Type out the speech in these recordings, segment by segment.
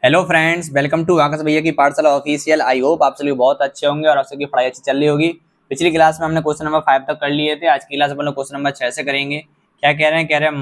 Hello friends, welcome to आकाश भैया की पाठशाला ऑफिशियल। आई होप आप सभी बहुत अच्छे होंगे और आप सबकी पढ़ाई अच्छी चल रही होगी। पिछली क्लास में हमने क्वेश्चन नंबर 5 तक कर लिए थे। आज की क्लास में क्वेश्चन नंबर 6 से करेंगे। क्या कह रहे हैं? कह रहे हैं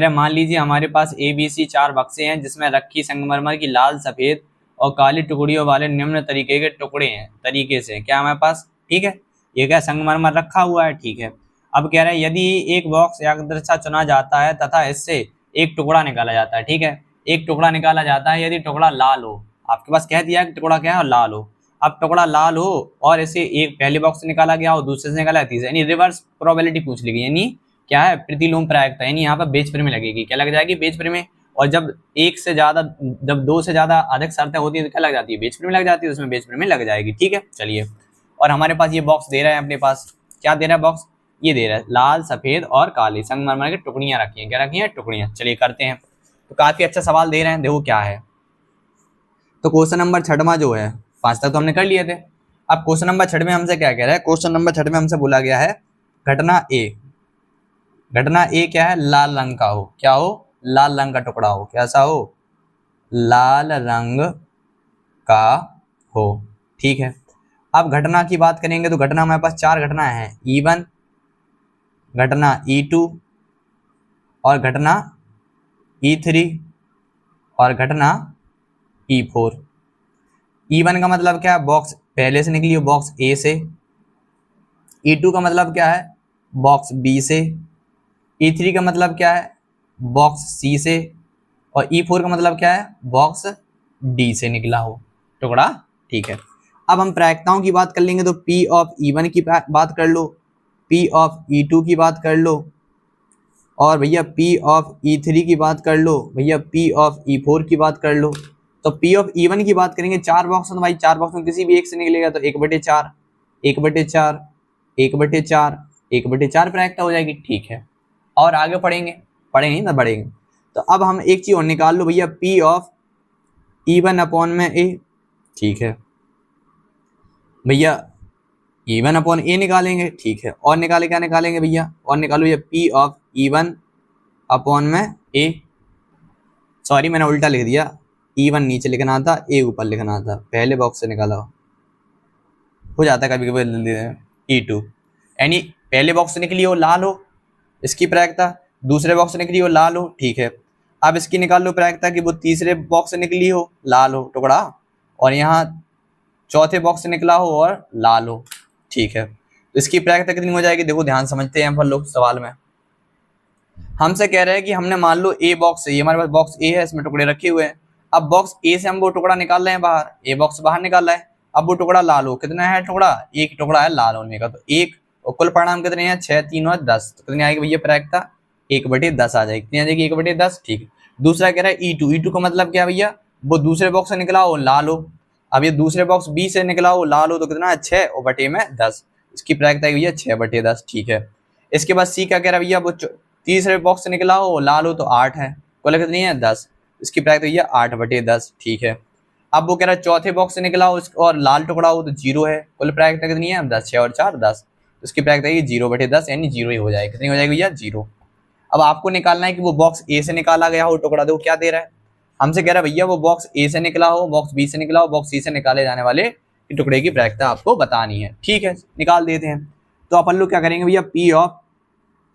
मान लीजिए हमारे पास ABC 4 बक्से हैं जिसमें रखी संगमरमर की लाल, सफेद और काली टुकड़ियों वाले निम्न तरीके के टुकड़े हैं। तरीके से क्या हमारे पास, ठीक है, ये क्या संगमरमर रखा हुआ है, ठीक है। अब कह रहे हैं यदि एक बॉक्स यादृच्छा चुना जाता है तथा इससे एक टुकड़ा निकाला जाता है, ठीक है, एक टुकड़ा निकाला जाता है यदि टुकड़ा लाल हो। आपके पास कह दिया कि टुकड़ा क्या है, लाल हो। अब टुकड़ा लाल हो और इसे एक पहले बॉक्स से निकाला गया हो, दूसरे से निकाला तीसरे, यानी रिवर्स प्रोबेबिलिटी पूछ ली गई, यानी क्या है, प्रतिलोम प्रायिकता, यानी यहाँ पर बेज प्रेमी लगेगी। क्या लग जाएगी? बेज प्रेमी। और जब एक से ज्यादा, जब दो से ज्यादा अधिक शर्तें होती है तो क्या लग जाती है? बेज प्रेमी लग जाती है, उसमें बेज प्रेमी लग जाएगी, ठीक है। चलिए, और हमारे पास ये बॉक्स दे रहा है, अपने पास क्या दे रहा है बॉक्स? ये दे रहा है लाल, सफेद और काली संगमरमर की टुकड़ियां रखी हैं। क्या रखी हैं? टुकड़ियां। चलिए करते हैं। तो काफी अच्छा सवाल दे रहे हैं, देखो क्या है। तो क्वेश्चन नंबर 6वां जो है, 5 तक तो हमने कर लिए थे। अब क्वेश्चन नंबर 6 में हमसे क्या कह रहा है? क्वेश्चन नंबर 6 में हमसे बोला गया है घटना ए क्या है? लाल रंग का हो। क्या हो? लाल रंग का टुकड़ा हो। कैसा हो? लाल रंग का हो, ठीक है। अब घटना की बात करेंगे तो घटना, हमारे पास 4 घटना है। E1, घटना E2 और घटना E3 और घटना E4। E1 का मतलब क्या है? बॉक्स पहले से निकली हो, बॉक्स ए से। E2 का मतलब क्या है? बॉक्स बी से। E3 का मतलब क्या है? बॉक्स सी से। और E4 का मतलब क्या है? बॉक्स डी से निकला हो टुकड़ा, ठीक है। अब हम प्रायिकताओं की बात कर लेंगे तो P ऑफ E1 की बात कर लो, P ऑफ E2 की बात कर लो, और भैया P ऑफ E3 की बात कर लो, भैया P ऑफ E4 की बात कर लो। तो P ऑफ E1 की बात करेंगे, 4 बॉक्स में भाई, 4 बॉक्स में किसी भी एक से निकलेगा तो 1/4, 1/4, 1/4, 1/4 प्रायिकता हो जाएगी, ठीक है। और आगे पढ़ेंगे ना, बढ़ेंगे। तो अब हम एक चीज और निकाल लो भैया, P ऑफ E1 अपॉन में A, ठीक है भैया। E1 अपॉन A निकालेंगे, ठीक है। और निकाले, क्या निकालेंगे भैया? और निकालो ये P ऑफ E1 अपॉन में A। सॉरी, मैंने उल्टा लिख दिया, E1 नीचे लिखना था, A ऊपर लिखना था। पहले बॉक्स से निकाला हो जाता है कभी कभी E2, यानी पहले बॉक्स से निकली हो लाल हो, इसकी प्रायिकता। दूसरे बॉक्स से निकली हो लाल हो, ठीक है। अब इसकी निकाल लो प्रायिकता कि वो तीसरे बॉक्स से निकली हो लाल हो टुकड़ा, और यहाँ चौथे बॉक्स से निकला हो और लाल हो, ठीक है। तो इसकी प्रायिकता कितनी हो जाएगी? देखो ध्यान समझते हैं हम लोग सवाल में। हमसे कह रहे हैं कि हमने मान लो ए बॉक्स, ये हमारे पास बॉक्स ए है, इसमें टुकड़े रखे हुए हैं। अब बॉक्स ए से हम वो टुकड़ा निकाल रहे हैं बाहर, ए बॉक्स बाहर निकाल रहा है। अब वो टुकड़ा लाल हो, कितना है टुकड़ा? एक टुकड़ा है लाल होने का, तो एक, और कुल परिणाम कितने हैं? 6, 3 और 10। तो कितनी आएगी भैया प्रायिकता? 1/10 आ जाएगी। कितनी आ जाएगी? 1/10, ठीक है। दूसरा कह रहा है E2 का मतलब क्या भैया? वो दूसरे बॉक्स से निकला हो लाल हो। अब ये दूसरे बॉक्स बी से निकला हो लाल हो, तो कितना है? 6 और बटे में 10। इसकी प्रायिकता भैया 6/10, ठीक है। इसके बाद सी क्या कह रहा है भैया? वो तीसरे बॉक्स से निकला हो लाल हो तो 8 है, कुल कितनी है? 10। इसकी प्रायिकता भैया 8/10, ठीक है। अब वो कह रहा है चौथे बॉक्स से निकला हो और लाल टुकड़ा हो तो 0 है, कुल प्रायिकता कितनी है? 10, 6 और 4 10। इसकी प्रायिकता ये 0/10, यानी 0 ही हो जाएगी। कितनी हो जाएगी भैया? 0। अब आपको निकालना है कि वो बॉक्स ए से निकाला गया हो टुकड़ा, देखो क्या दे रहा है। हमसे कह रहा है भैया वो बॉक्स ए से निकला हो, बॉक्स बी से निकला हो, बॉक्स सी से निकाले जाने वाले टुकड़े की प्रायिकता आपको बतानी है, ठीक है। निकाल देते हैं। तो अपन लोग क्या करेंगे भैया? P of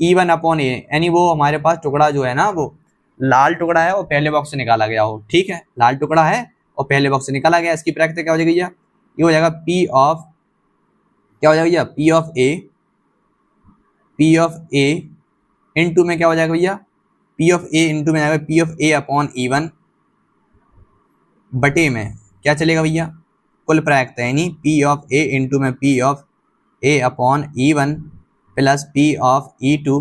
E1 upon A, यानी वो हमारे पास टुकड़ा जो है ना, वो लाल टुकड़ा है और पहले बॉक्स से निकाला गया हो, ठीक है। लाल टुकड़ा है और पहले बॉक्स से निकाला गया, इसकी प्रायिकता क्या हो जाएगी भैया? ये हो जाएगा P ऑफ, क्या हो जाएगा भैया? P ऑफ A इनटू में क्या हो जाएगा भैया? P ऑफ A इनटू में जाएगा P of A upon E1 बटे में क्या चलेगा भैया? कुल प्रायिकता, यानी P ऑफ A इनटू में P of A upon E1 plus P of E2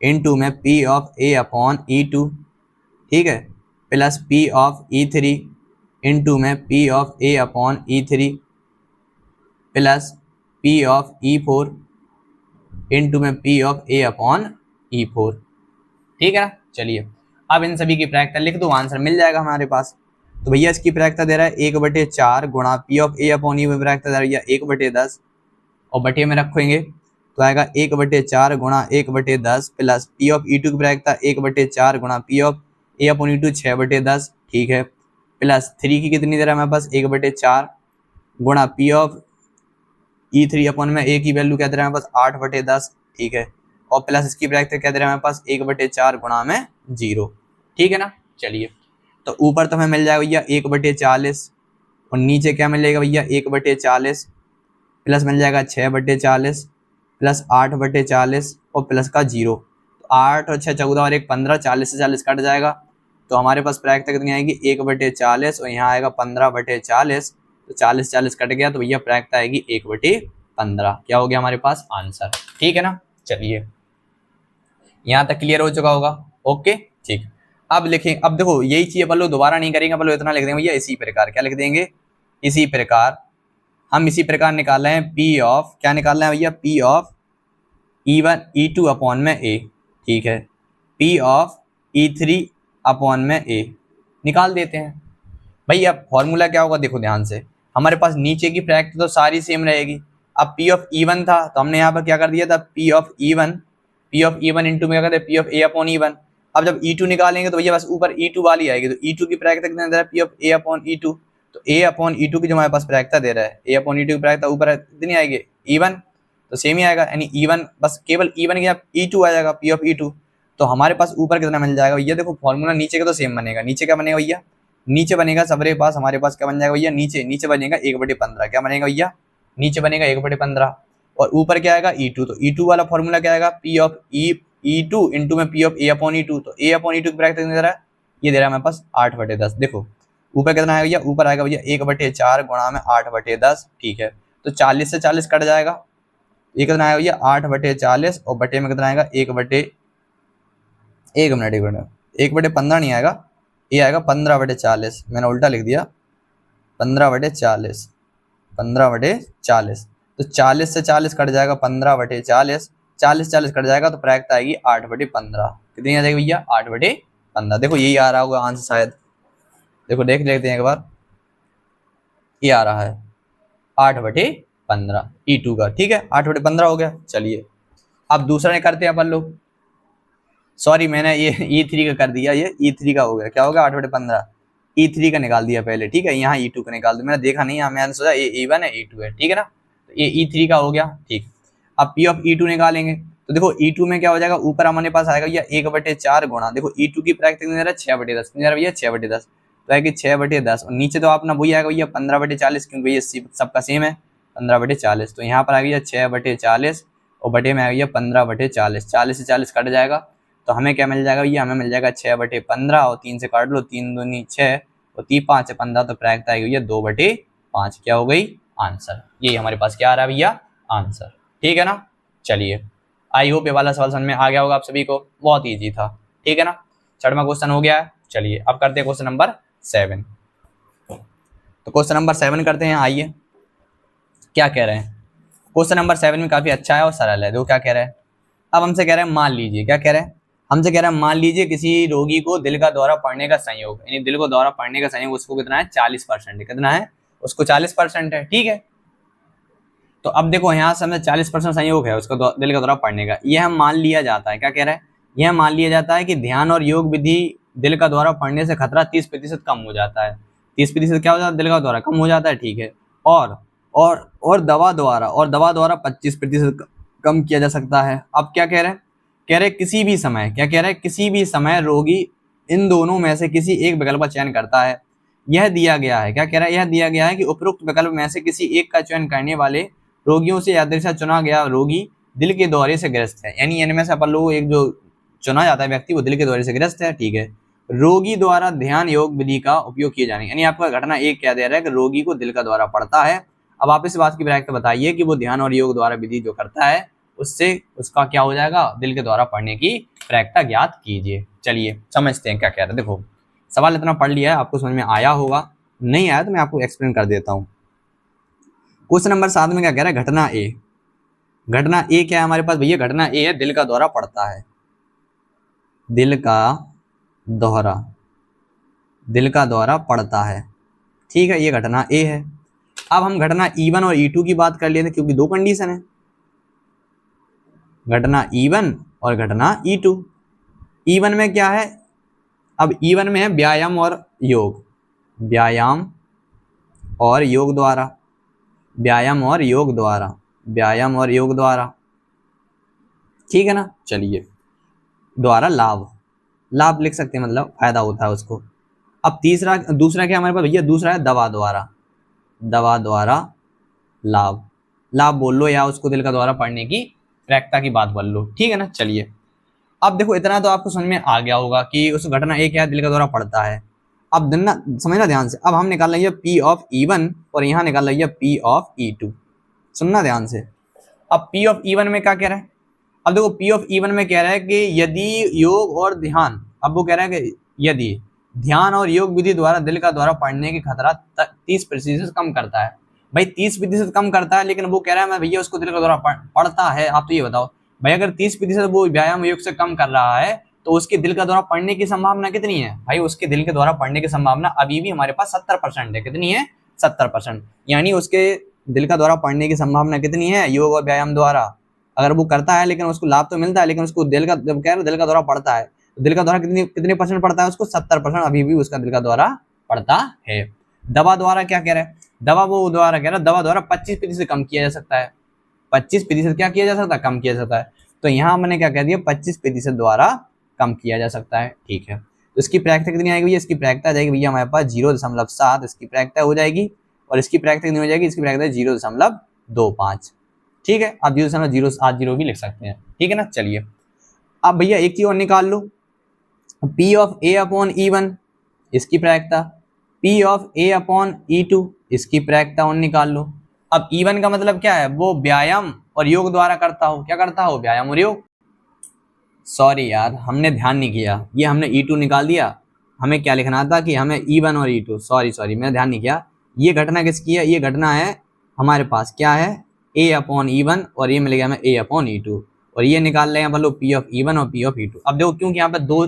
into में P of A upon E2, ठीक है, plus P of E3 into में P of A upon E3 plus P of E4 into में P of A upon E4, ठीक है ना। चलिए, अब इन सभी की प्रायिकता लिख दो, आंसर मिल जाएगा हमारे पास। तो भैया इसकी प्रायिकता दे रहा है 1/4 गुणा P of A upon E में प्रायिकता दे रहा है भैया 1/10, और बटे में रखेंगे तो आएगा 1/4 गुणा 1/10 प्लस P ऑफ E2 की प्रायिकता 1/4 गुणा P of A upon E2 6/10, ठीक है। प्लस 3 की कितनी दे रहा है हमारे पास 1/4 गुणा पी ऑफ E3 अपॉन में ए की वैल्यू क्या दे रहा है हमारे पास 8/10, ठीक है, और प्लस इसकी ब्रैकेट क्या दे रहा है हमारे पास 1/4 गुणा में 0, ठीक है ना। चलिए तो ऊपर तो हमें मिल जाएगा भैया 1/40 और नीचे क्या मिलेगा भैया 1/40 प्लस मिल जाएगा 6/40 प्लस 8/40 और प्लस का 0। तो 8 और 6 14 और 1 15, 40 से 40 कट जाएगा तो हमारे पास प्रायिकता कितनी आएगी 1/40 और यहाँ आएगा 15/40। तो 40 कट गया तो भैया प्रायिकता आएगी 1/15। क्या हो गया हमारे पास आंसर, ठीक है ना। चलिए यहाँ तक क्लियर हो चुका होगा, ओके ठीक। अब लिखें, अब देखो यही चीज अपन लोग दोबारा नहीं करेंगे, अपन लोग इतना लिख देंगे भैया इसी प्रकार। क्या लिख देंगे, इसी प्रकार। हम इसी प्रकार निकाल रहे हैं पी ऑफ, क्या निकाल रहे हैं भैया, P of E1 E2 upon में ए, ठीक है, पी ऑफ E3 अपॉन में ए निकाल देते हैं भाई। अब फॉर्मूला क्या होगा देखो ध्यान से, हमारे पास नीचे की प्रायिकता तो सारी सेम रहेगी। अब पी ऑफ E1 था तो हमने यहाँ पर क्या कर दिया था, पी ऑफ E1 इंटू में क्या करते हैं P of A upon E1। अब जब E2 निकालेंगे तो भैया बस ऊपर E2 वाली आएगी, तो E2 की प्रायिकता कितना दे रहा है P of A upon E2। तो ए अपॉन E2 की जो हमारे पास प्रायिकता दे रहा है, ए अपॉन E2 की प्रायिकता ऊपर कितनी आएगी E1, तो सेम ही आएगा, यानी E1 बस केवल E1 के यहाँ E2 आ जाएगा पी ऑफ E2। तो हमारे पास ऊपर कितना मिल जाएगा भैया, देखो फॉर्मूला नीचे का तो सेम बनेगा। नीचे क्या बनेगा भैया, नीचे बनेगा सबरे पास हमारे पास क्या बन जाएगा भैया, नीचे बनेगा 1/15। क्या बनेगा भैया, नीचे बनेगा 1/15 और ऊपर क्या आएगा E2। तो E2 वाला फॉर्मूला क्या आएगा, पी ऑफ E2 इंटू में P of A upon E2। तो ए अपॉन E2 की ब्रैकेट कितना दे रहा है, ये दे रहा है हमारे पास 8/10। देखो ऊपर कितना आएगा भैया, ऊपर आएगा भैया 1/4 गुणा में 8/10, ठीक है। तो 40 से 40 कट जाएगा, ये कितना आएगा भैया 8/40 और बटे में कितना आएगा 1/15 नहीं आएगा, ये आएगा 15/40। मैंने उल्टा लिख दिया 15/40। तो 40 से 40 कट जाएगा 15/40, 40 कट जाएगा तो प्रायिकता आएगी 8/15। कितनी आ जाएगी भैया 8/15। देखो यही आ रहा होगा आंसर शायद, देखो देख लेते हैं एक बार, ये आ रहा है 8/15 E2 का, ठीक है 8/15 हो गया। चलिए अब दूसरा ने करते हैं अपन लोग, सॉरी मैंने ये E3 का कर दिया, ये E3 का हो गया, क्या होगा 8/15, E3 का निकाल दिया पहले, ठीक है, यहाँ E2 का निकाल दिया, मैंने देखा नहीं, मैंने सोचा ये E1 है E2 है, ठीक है ना। तो ये E3 का हो गया, ठीक। अब P ऑफ E2 निकालेंगे तो देखो E2 में क्या हो जाएगा, ऊपर हमारे पास आएगा भैया 1/4 गुणा, देखो E2 की प्रायिकता कितनी दे रहा है 6/10, कितनी दे रहा है भैया 6/10, तो आएगी 6/10 और नीचे तो अपना वही आएगा भैया 15/40, क्योंकि भैया सबका सेम है 15/40। तो यहाँ पर आ गया 6/40 और बटे में आ गया 15/40, 40 से 40 कट जाएगा तो हमें क्या मिल जाएगा भैया, हमें मिल जाएगा 6/15 और 3 से काट लो, 3 दूनी 6 और 3 5 से 15, तो प्रायिकता आएगी भैया 2/5। क्या हो गई आंसर, यही हमारे पास क्या आ रहा है भैया आंसर, ठीक है ना। चलिए आई होप ये वाला सवाल समझ में आ गया होगा आप सभी को, बहुत ईजी था, ठीक है ना। 6वां क्वेश्चन हो गया है। चलिए अब करते हैं क्वेश्चन नंबर 7। तो क्वेश्चन नंबर 7 करते हैं, आइए क्या कह रहे हैं। क्वेश्चन नंबर 7 में काफी अच्छा है और सरल है, देखो क्या कह रहे हैं। अब हमसे कह रहे हैं मान लीजिए, क्या कह रहे हैं, हमसे कह रहे हैं मान लीजिए किसी रोगी को दिल का दौरा पड़ने का संयोग, यानी दिल को दौरा पड़ने का संयोग उसको कितना है 40%, कितना है उसको 40% है, ठीक है। तो अब देखो यहाँ से हमें 40% संयोग है उसको दिल का दौरा पड़ने का, यह हम मान लिया जाता है, क्या कह रहा है, यह मान लिया जाता है कि ध्यान और योग विधि दिल का दौरा पड़ने से खतरा 30% कम हो जाता है। 30% क्या हो जाता है, दिल का दौरा कम हो जाता है, ठीक है। और दवा द्वारा 25% कम किया जा सकता है। अब क्या कह रहे हैं, कह रहे किसी भी समय, क्या कह रहे हैं, किसी भी समय रोगी इन दोनों में से किसी एक विकल्प का चयन करता है। यह दिया गया है, क्या कह रहा है, यह दिया गया है कि उपरोक्त विकल्प में से किसी एक का चयन करने वाले रोगियों से यादृच्छा चुना गया रोगी दिल के दौरे से ग्रस्त है, यानी इनमें से अपन लोग एक जो चुना जाता है व्यक्ति वो दिल के दौरे से ग्रस्त है, ठीक है। रोगी द्वारा ध्यान योग विधि का उपयोग किए जाने, यानी आपका घटना एक क्या दे रहा है कि रोगी को दिल का दौरा पड़ता है। अब आप इस बात की प्रायिकता बताइए कि वो ध्यान और योग द्वारा विधि जो करता है उससे उसका क्या हो जाएगा, दिल के द्वारा पढ़ने की प्रायिकता ज्ञात कीजिए। चलिए समझते हैं क्या कह रहे हैं। देखो सवाल इतना पढ़ लिया है, आपको समझ में आया होगा, नहीं आया तो मैं आपको एक्सप्लेन कर देता हूँ। क्वेश्चन नंबर 7 में क्या कह रहा है, घटना ए। घटना ए क्या है हमारे पास भैया, घटना ए है दिल का दौरा पड़ता है, दिल का दौरा पड़ता है, ठीक है, ये घटना ए है। अब हम घटना E1 और E2 की बात कर लेते हैं, क्योंकि दो कंडीशन है, घटना E1 और घटना E2। E1 में क्या है, अब E1 में है व्यायाम और योग, व्यायाम और योग द्वारा, व्यायाम और योग द्वारा, व्यायाम और योग द्वारा, ठीक है ना। चलिए, द्वारा लाभ, लाभ लिख सकते हैं, मतलब फायदा होता है उसको। अब तीसरा, दूसरा क्या हमारे पास भैया, दूसरा है दवा द्वारा, दवा द्वारा लाभ, लाभ बोल लो या उसको दिल का दौरा पड़ने की प्रैक्टिस की बात बोल लो, ठीक है ना। चलिए, अब देखो इतना तो आपको समझ में आ गया होगा कि उस घटना एक क्या दिल का दौरा पड़ता है। अब दिनना समझना ध्यान से, अब हम निकाल लेंगे P ऑफ E1 और यहाँ निकाल लेंगे P ऑफ E2। सुनना ध्यान से, अब P ऑफ E1 में क्या कह रहा है, अब देखो P ऑफ E1 में कह रहा है कि यदि योग और ध्यान, अब वो कह रहा है कि यदि ध्यान और योग विधि द्वारा दिल का दौरा पड़ने की खतरा 30% कम करता है। भाई 30% कम करता है, लेकिन वो कह रहा है मैं भैया उसको दिल का दौरा पड़ता है। आप तो ये बताओ भाई, अगर 30% वो व्यायाम योग से कम कर रहा है तो उसके दिल का दौरा पड़ने की संभावना कितनी है भाई, उसके दिल के दौरा पड़ने की संभावना अभी भी हमारे पास 70% है। कितनी है? 70%। यानी उसके दिल का दौरा पड़ने की संभावना कितनी है योग और व्यायाम द्वारा, अगर वो करता है लेकिन उसको लाभ तो मिलता है, लेकिन उसको दिल का, जब कह रहे दिल का दौरा पड़ता है, तो दिल का दौरा कितने परसेंट पड़ता है उसको? 70% अभी भी उसका दिल का दौरा पड़ता है। दवा द्वारा क्या कह रहा है, दवा वो द्वारा कह रहा है दवा द्वारा 25% कम किया जा सकता है। 25% क्या किया जा सकता है? कम किया जा सकता है। तो यहाँ मैंने क्या कह दिया, 25% द्वारा कम किया जा सकता है, ठीक है। तो इसकी प्रायिकता कितनी आएगी भैया, इसकी प्रायिकता आ जाएगी भैया हमारे पास 0.7 इसकी प्रायिकता हो जाएगी, और इसकी प्रायिकता कितनी हो जाएगी, इसकी प्रायिकता 0.25, ठीक है। आप 0.080 भी लिख सकते हैं, ठीक है ना। चलिए, अब भैया एक चीज और निकाल लो, P of A upon E1 इसकी प्रायिकता, P of A upon E2 इसकी प्रायिकता और निकाल लो। अब E1 का मतलब क्या है, वो व्यायाम और योग द्वारा करता हो, क्या करता हो? व्यायाम और योग। सॉरी यार, हमने ध्यान नहीं किया, ये हमने E2 निकाल दिया, हमें क्या लिखना था कि हमें E1 और E2, सॉरी मैंने ध्यान नहीं किया। ये घटना किसकी है? ये घटना है हमारे पास क्या है, A अपॉन E1, और ये मिलेगा हमें A अपॉन E2, और ये निकाल लेंगे बोलो P ऑफ E1 और P ऑफ E2। अब देखो क्योंकि यहाँ पे दो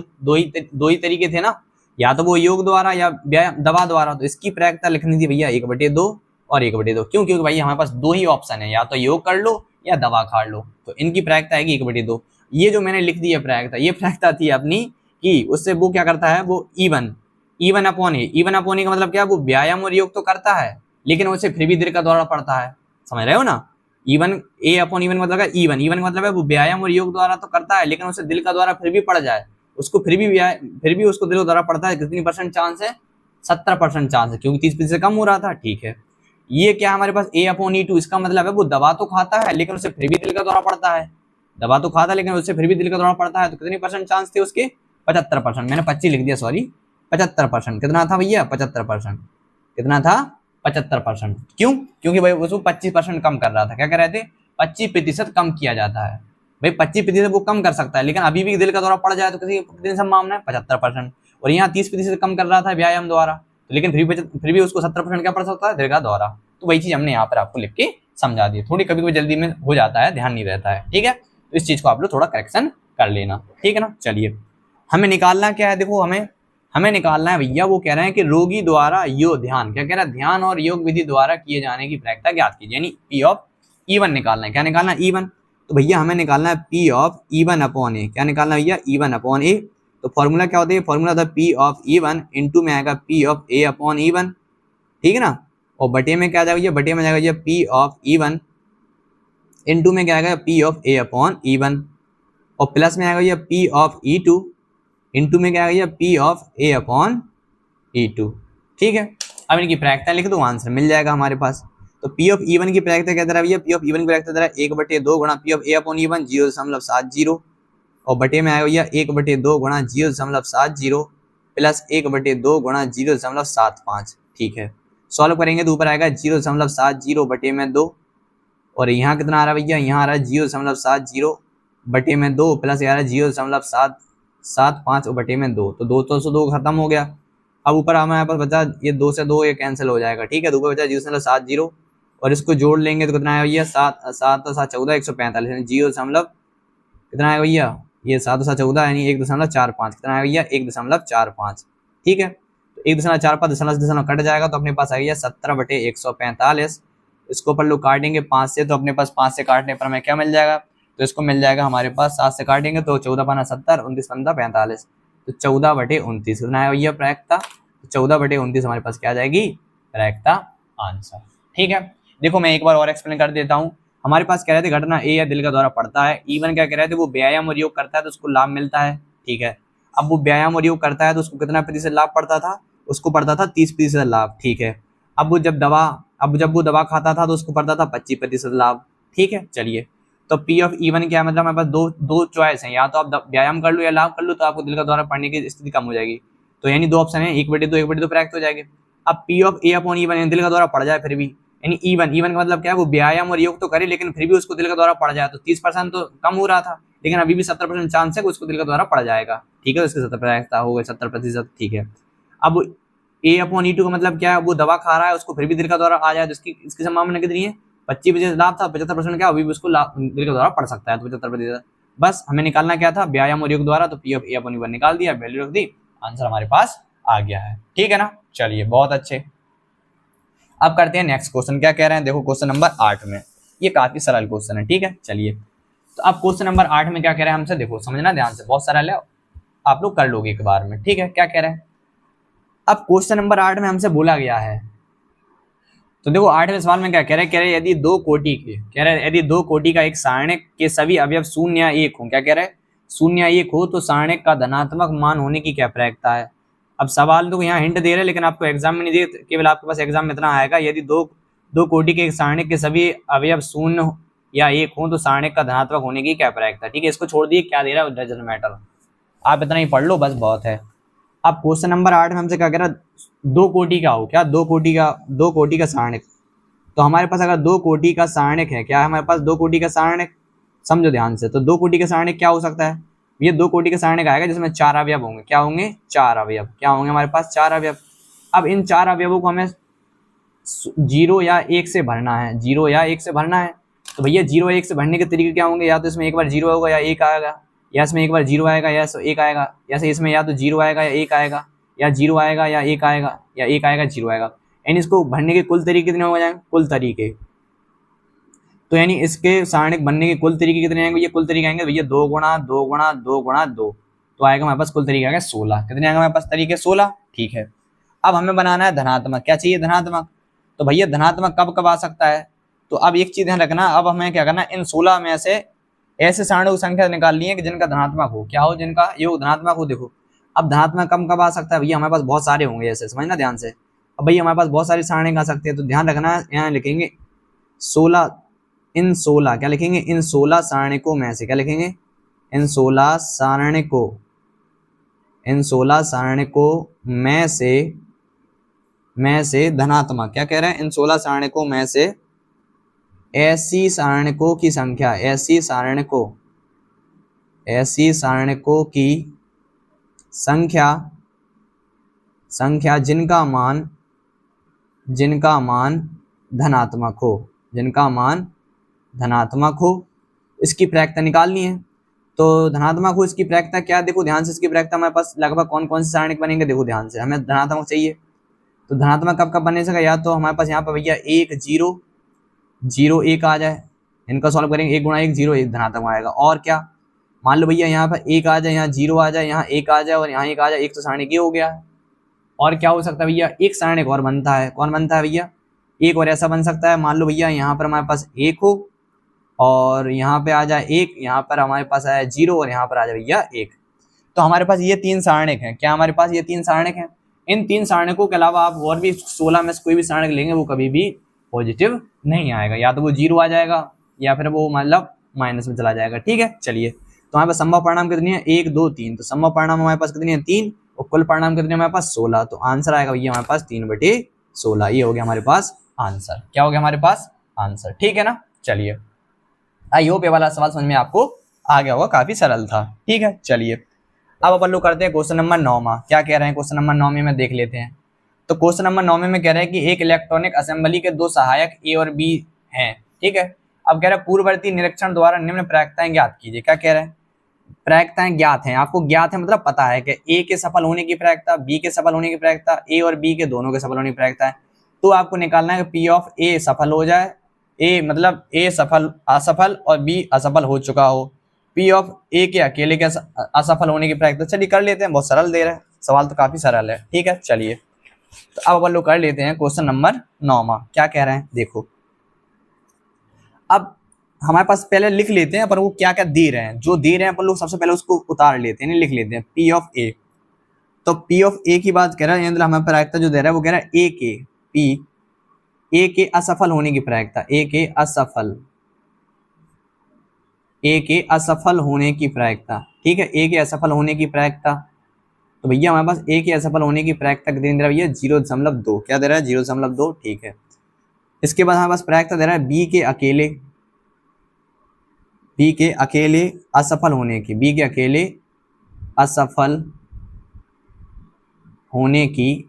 ही तरीके थे ना, या तो वो योग द्वारा या दवा द्वारा, तो इसकी प्रायिकता लिखनी थी भैया 1/2 और 1/2। क्यों? क्योंकि भाई हमारे पास दो ही ऑप्शन है, या तो योग कर लो या दवा खा लो, तो इनकी प्रायिकता आएगी 1/2। ये जो मैंने लिख दी है प्रायिकता, ये प्रायिकता थी अपनी कि उससे वो क्या करता है, वो E1 अपॉन ए का मतलब क्या है, वो व्यायाम और योग तो करता है, लेकिन उसे फिर भी दिल का दौरा पड़ता है। समझ रहे हो ना? A अपॉन E1 मतलब है E1 का मतलब है वो व्यायाम और योग द्वारा तो करता है, लेकिन उसे दिल का दौरा फिर भी पड़ जाए, उसको फिर भी उसको दिल का दौरा पड़ता है। कितनी परसेंट चांस है? 70% चांस है, क्योंकि 30% से कम हो रहा था, ठीक है। ये क्या हमारे पास A अपॉन E2, इसका मतलब है वो दवा तो खाता है लेकिन उसे फिर भी दिल का दौरा पड़ता है, दवा तो खाता है लेकिन उससे फिर भी दिल का दौरा पड़ता है। तो कितनी परसेंट चांस थे उसके? 75%। मैंने 25 लिख दिया, सॉरी, 75%। कितना था भैया? 75%। कितना था? 75%। क्यों? क्योंकि भाई उसको 25% कम कर रहा था। क्या कर रहे थे? 25% कम किया जाता है भाई, 25% वो कम कर सकता है, लेकिन अभी भी दिल का दौरा पड़ जाए तो कितनी संभावना है? 75%। और यहाँ 30% कम कर रहा था व्यायाम द्वारा, तो लेकिन फिर भी उसको 70% क्या पड़ सकता है? दिल का दौरा। तो वही चीज हमने यहाँ पर आपको लिख के समझा दी। थोड़ी कभी कभी जल्दी में हो जाता है, ध्यान नहीं रहता है, ठीक है। तो इस चीज को आप लोग थोड़ा करेक्शन कर लेना, ठीक है ना। चलिए, हमें निकालना क्या है, देखो हमें निकालना है भैया, वो कह रहे हैं कि रोगी द्वारा योग ध्यान, क्या कह रहा है, ध्यान और योग विधि द्वारा किए जाने की प्रायिकता ज्ञात कीजिए, यानी P ऑफ E1 निकालना है। क्या निकालना है? E1। तो भैया हमें निकालना है P of E1 upon A. क्या निकालना है भैया? E1 अपॉन ए। तो फॉर्मूला क्या होता है? फॉर्मूला होता है P ऑफ E1 इंटू में आएगा P of A upon E1, ठीक है ना। और बटे में क्या आ जाएगा भैया? बटे में जाएगा भैया P ऑफ E1 इंटू में क्या आएगा? P of A upon E1, और प्लस में आएगा भैया P ऑफ E2 इंटू में क्या आएगा? P of A upon E2, ठीक है। अब इनकी प्रायिकता लिख दो, आंसर मिल जाएगा हमारे पास। तो P ऑफ E1 की प्रायिकता क्या दे रहा है भैया? P ऑफ E1 की प्रायिकता दे रहा है 1/2 गुणा P of A upon E1 0.70, और बटे में आएगा भैया 1/2 गुणा 0.70 प्लस 1/2 गुणा 0.75, ठीक है। सॉल्व करेंगे तो ऊपर आएगा 0.70 बटे में 2, और यहाँ कितना आ रहा है भैया? यहाँ आ रहा है 0.70 बटे में 2 प्लस आ रहा है 0.775 बटे में 2, तो 2 से 2 खत्म हो गया। अब ऊपर हमारे पास बचा ये 2 से 2 ये कैंसिल हो जाएगा, ठीक है। तो ऊपर बचा 0.70, और इसको जोड़ लेंगे तो कितना आएगा भैया? 7 7 14 145, 0 कितना आएगा भैया? ये 7 7 14 यानी 1.45, कितना आएगा भैया? 1.45, ठीक है। तो 1.45 दशमलव कट जाएगा, तो अपने पास आ गया 17/145। इसको पर लोग काटेंगे 5 से, तो अपने पास 5 से काटने पर हमें क्या मिल जाएगा? तो इसको मिल जाएगा हमारे पास 7 से काटेंगे तो 14 5 70 29 15 45, तो 14/29 कितना है भैया प्रायिकता? 14/29 हमारे पास क्या आ जाएगी, करेक्ट आंसर। ठीक है, देखो मैं एक बार और एक्सप्लेन कर देता हूँ। हमारे पास कह रहे थे घटना ए या दिल का दौरा पड़ता है, इवन क्या कह रहे थे, वो व्यायाम और योग करता है तो उसको लाभ मिलता है। ठीक है, अब वो व्यायाम और योग करता है तो उसको कितना प्रतिशत लाभ पड़ता था, उसको पड़ता था 30% लाभ। ठीक है, अब जब वो दवा खाता था तो उसको पड़ता था 25% लाभ। ठीक है, चलिए तो पी ऑफ इवन क्या मतलब हमारे पास दो चॉइस है, या तो आप व्यायाम कर लो या लाभ कर लो, तो आपको दिल का दौरा पड़ने की स्थिति कम हो जाएगी। तो यानी दो ऑप्शन है, 1/2 प्राप्त हो जाएंगे। अब P of A upon even, दिल का दौरा पड़ जाए फिर भी, यानी इवन का मतलब क्या है, वो व्यायाम और योग तो करे लेकिन फिर भी उसको दिल का दौरा पड़ जाए, तो 30% तो कम हो रहा था, लेकिन अभी भी 70% चांस है कि उसको दिल का दौरा पड़ जाएगा। ठीक है, तो इसके 70% हो गए 70%। ठीक है, अब ए अपॉन E2 का मतलब क्या है, वो दवा खा रहा है उसको फिर भी दिल का दौरा आ जाए, तो इसकी संभावना कितनी है, 25% लाभ था, 75% क्या अभी भी उसको दिल का दौरा पड़ सकता है, तो 75%। बस हमें निकालना क्या था, व्यायाम और योग द्वारा, तो पी ऑफ ए अपॉन 1 निकाल दिया, वैल्यू रख दी, आंसर हमारे पास आ गया है। ठीक है ना, चलिए बहुत अच्छे। अब करते हैं नेक्स्ट क्वेश्चन, क्या कह रहे हैं, देखो क्वेश्चन नंबर 8 में, ये काफी सरल क्वेश्चन है। ठीक है, चलिए तो अब क्वेश्चन नंबर 8 में क्या कह रहे हैं हमसे, देखो समझना ध्यान से, बहुत सरल है, आप लोग कर लोगे एक बार में। ठीक है, क्या कह रहे हैं, अब क्वेश्चन नंबर 8 में हमसे बोला गया है, तो देखो 8वें सवाल में क्या कह रहे हैं, यदि दो कोटि का एक सारणिक के सभी अवयव 0 या 1 हो, क्या कह रहे हैं 0 या 1 हो, तो सारणिक का धनात्मक मान होने की क्या प्रायिकता है। अब सवाल तो यहाँ हिंट दे रहे हैं लेकिन आपको एग्जाम में नहीं दे, केवल आपके पास एग्जाम में इतना आएगा, यदि दो कोटि के एक सारणिक के सभी अवयव 0 या 1 हो, तो सारणिक का धनात्मक होने की क्या प्रायिकता। ठीक है, इसको छोड़ दिए, क्या दे रहा है डजंट मैटर, आप इतना ही पढ़ लो बस, बहुत है। अब क्वेश्चन नंबर 8 में हमसे क्या कह रहा है, दो कोटि का हो, क्या दो कोटि का सारणिक, तो हमारे पास अगर दो कोटि का सारणिक है, क्या है हमारे पास दो कोटि का सारणिक, समझो ध्यान से, तो दो कोटि का सारणिक क्या हो सकता है, ये दो कोटि का सारणिक आएगा जिसमें 4 अवयव होंगे, क्या होंगे 4 अवयव, क्या होंगे हमारे पास 4 अवयव। अब इन 4 अवयवों को हमें 0 या 1 से भरना है, 0 या 1 से भरना है, तो भैया 0 या 1 से भरने के तरीके क्या होंगे, या तो इसमें एक बार 0 होगा या 1 आएगा, या इसमें एक बार 0 आएगा या 1 आएगा, या इसमें या तो 0 आएगा या 1 आएगा, या 0 आएगा या 1 आएगा, या 1 आएगा 0 आएगा, यानी इसको भरने के कुल तरीके कितने हो जाएंगे, कुल तरीके, तो यानी इसके सारणिक बनने के कुल तरीके कितने आएंगे, ये कुल तरीके आएंगे भैया 2 गुणा 2 गुणा 2 गुणा 2, तो आएगा हमारे पास कुल तरीके आएगा 16, कितने आएंगे हमारे पास तरीके 16। ठीक है, अब हमें बनाना है धनात्मक, क्या चाहिए धनात्मक, तो भैया धनात्मक कब कब आ सकता है, तो अब एक चीज ध्यान रखना, अब हमें क्या करना, इन 16 में से ऐसे सारणियों की संख्या निकालनी है कि जिनका धनात्मक हो, क्या हो, जिनका योग धनात्मक हो। देखो अब धनात्मक कब कब आ सकता है भैया, हमारे पास बहुत सारे होंगे, ऐसे समझना ध्यान से, अब भैया हमारे पास बहुत सारी सारणी आ सकती है, तो ध्यान रखना यहाँ लिखेंगे 16, इन 16 क्या लिखेंगे, इन 16 सारणिकों में से, क्या लिखेंगे, इन 16 सारणिकों में से धनात्मक, क्या कह रहे हैं, इन 16 सारणिकों में से ऐसी सारणिकों की संख्या, ऐसी सारणिकों की संख्या जिनका मान धनात्मक हो, इसकी प्रायिकता निकालनी है। तो धनात्मक हो इसकी प्रायिकता क्या, देखो ध्यान से, इसकी प्रायिकता हमारे पास लगभग कौन कौन से सारणिक बनेंगे, देखो ध्यान से, हमें धनात्मक चाहिए, तो धनात्मक कब कब बने सका, या तो हमारे पास यहाँ पर भैया 1 0 0 1 आ जाए, इनका सॉल्व करेंगे, 1 गुणा 1 0 1 धनात्मक आएगा, और क्या मान लो भैया यहाँ पर 1 आ जाए, यहाँ 0 आ जाए, यहाँ 1 आ जाए और यहाँ 1 आ जाए, एक तो सारणिक ये हो गया है। और क्या हो सकता है भैया, एक सारणिक और बनता है, कौन बनता है भैया, एक और ऐसा बन सकता है, मान लो भैया यहाँ पर हमारे पास 1 हो और यहाँ पे आ जाए 1, यहाँ पर हमारे पास आया 0 और यहाँ पर आ जाए भैया 1, तो हमारे पास ये 3 सारणिक हैं, क्या हमारे पास ये 3 सारणिक हैं। इन 3 सारणिकों के अलावा आप और भी 16 में से कोई भी सारणिक लेंगे वो कभी भी पॉजिटिव नहीं आएगा, या तो वो 0 आ जाएगा या फिर वो मतलब माइनस में चला जाएगा। ठीक है, चलिए तो हमारे पास संभव परिणाम कितनी है, 1 2 3, तो संभव परिणाम हमारे पास कितनी है 3, और कुल परिणाम कितने हमारे पास 16, तो आंसर आएगा भैया हमारे पास 3/16, ये हो गया हमारे पास आंसर, क्या हो गया हमारे पास आंसर। ठीक है ना, चलिए आई होप ये वाला सवाल समझ में आपको आ गया होगा, काफी सरल था। ठीक है, चलिए अब अपन लोग करते हैं क्वेश्चन नंबर 9, क्या कह रहे हैं क्वेश्चन नंबर 9 में देख लेते हैं। तो क्वेश्चन नंबर 9 में कह रहे हैं कि एक इलेक्ट्रॉनिक असेंबली के 2 सहायक ए और बी हैं। ठीक है, अब कह रहे हैं पूर्ववर्ती निरीक्षण द्वारा निम्न प्रायिकताएं ज्ञात कीजिए, क्या कह रहे हैं, प्रायिकताएं ज्ञात हैं, आपको ज्ञात है मतलब पता है कि ए के सफल होने की प्रायिकता, बी के सफल होने की प्रायिकता, ए और बी के दोनों के सफल होने की प्रायिकता है, तो आपको निकालना है कि पी ऑफ ए सफल हो जाए, ए मतलब ए सफल असफल और बी असफल हो चुका हो, पी ऑफ ए के अकेले के असफल होने की प्रायिकता। चलिए कर लेते हैं, बहुत सरल दे रहे हैं सवाल, तो काफी सरल है। ठीक है, चलिए तो अब अपन लोग कर लेते हैं क्वेश्चन नंबर 9। क्या कह रहे हैं देखो, अब हमारे पास पहले लिख लेते हैं अपन वो क्या क्या दे रहे हैं, जो दे रहे हैं अपन लोग सबसे पहले उसको उतार लेते हैं, लिख लेते हैं पी ऑफ ए। तो पी ऑफ ए की बात कर रहा है, हमें प्रायिकता जो दे रहा है वो कह रहा है ए के पी, ए के असफल होने की प्रायिकता, ए के असफल, ए के असफल होने की प्रायिकता, ठीक है, ए के असफल होने की प्रायिकता। तो भैया हमारे पास ए के असफल होने की प्रायिकता कितनी दे रहा है भैया 0.2, क्या दे रहा है 0.2, ठीक है। इसके बाद हमारे पास प्रायिकता दे रहा है बी के अकेले, बी के अकेले असफल होने की, बी के अकेले असफल होने की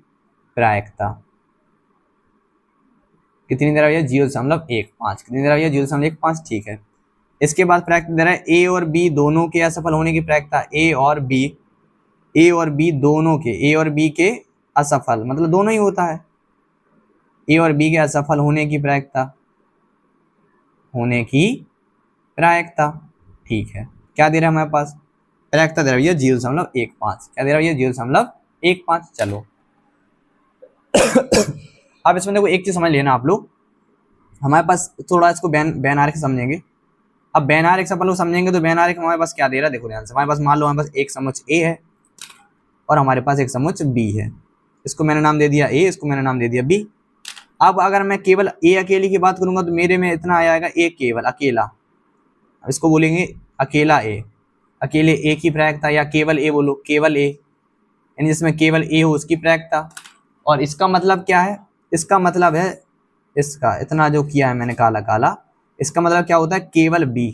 प्रायिकता कितनी दे रहा है भैया 0.15, कितनी दे रहा है भैया 0.15, ठीक है। इसके बाद प्रायिकता दे रहा है ए और बी दोनों के असफल होने की प्रायिकता, ए और बी, ए और बी दोनों के, ए और बी के असफल मतलब दोनों ही होता है, ए और बी के असफल होने की प्रायिकता, होने की प्रायिकता, ठीक है। क्या दे रहा है हमारे पास प्रायिकता दे रहा है भैया 0.15, क्या दे रहा है भैया 0.15। चलो अब इसमें देखो एक चीज समझ लेना आप लोग, हमारे पास थोड़ा इसको बैन आरेख समझेंगे। अब बैन आरेख से अपन लोग समझेंगे तो बैन आरेख हमारे पास क्या दे रहा है देखो ध्यान से, हमारे पास मान लो हमारे पास एक समुच्च ए है और हमारे पास एक समुच्च बी है, इसको मैंने नाम दे दिया ए, इसको मैंने नाम दे दिया बी। अब अगर मैं केवल ए अकेले की बात करूंगा तो मेरे में इतना आ जाएगा ए केवल अकेला, इसको बोलेंगे अकेला ए, अकेले ए की प्रायिकता, या केवल ए बोलो, केवल ए, यानी जिसमें केवल ए हो उसकी प्रायिकता। और इसका मतलब क्या है, इसका मतलब है इसका इतना जो किया है मैंने काला काला, इसका मतलब क्या होता है केवल बी,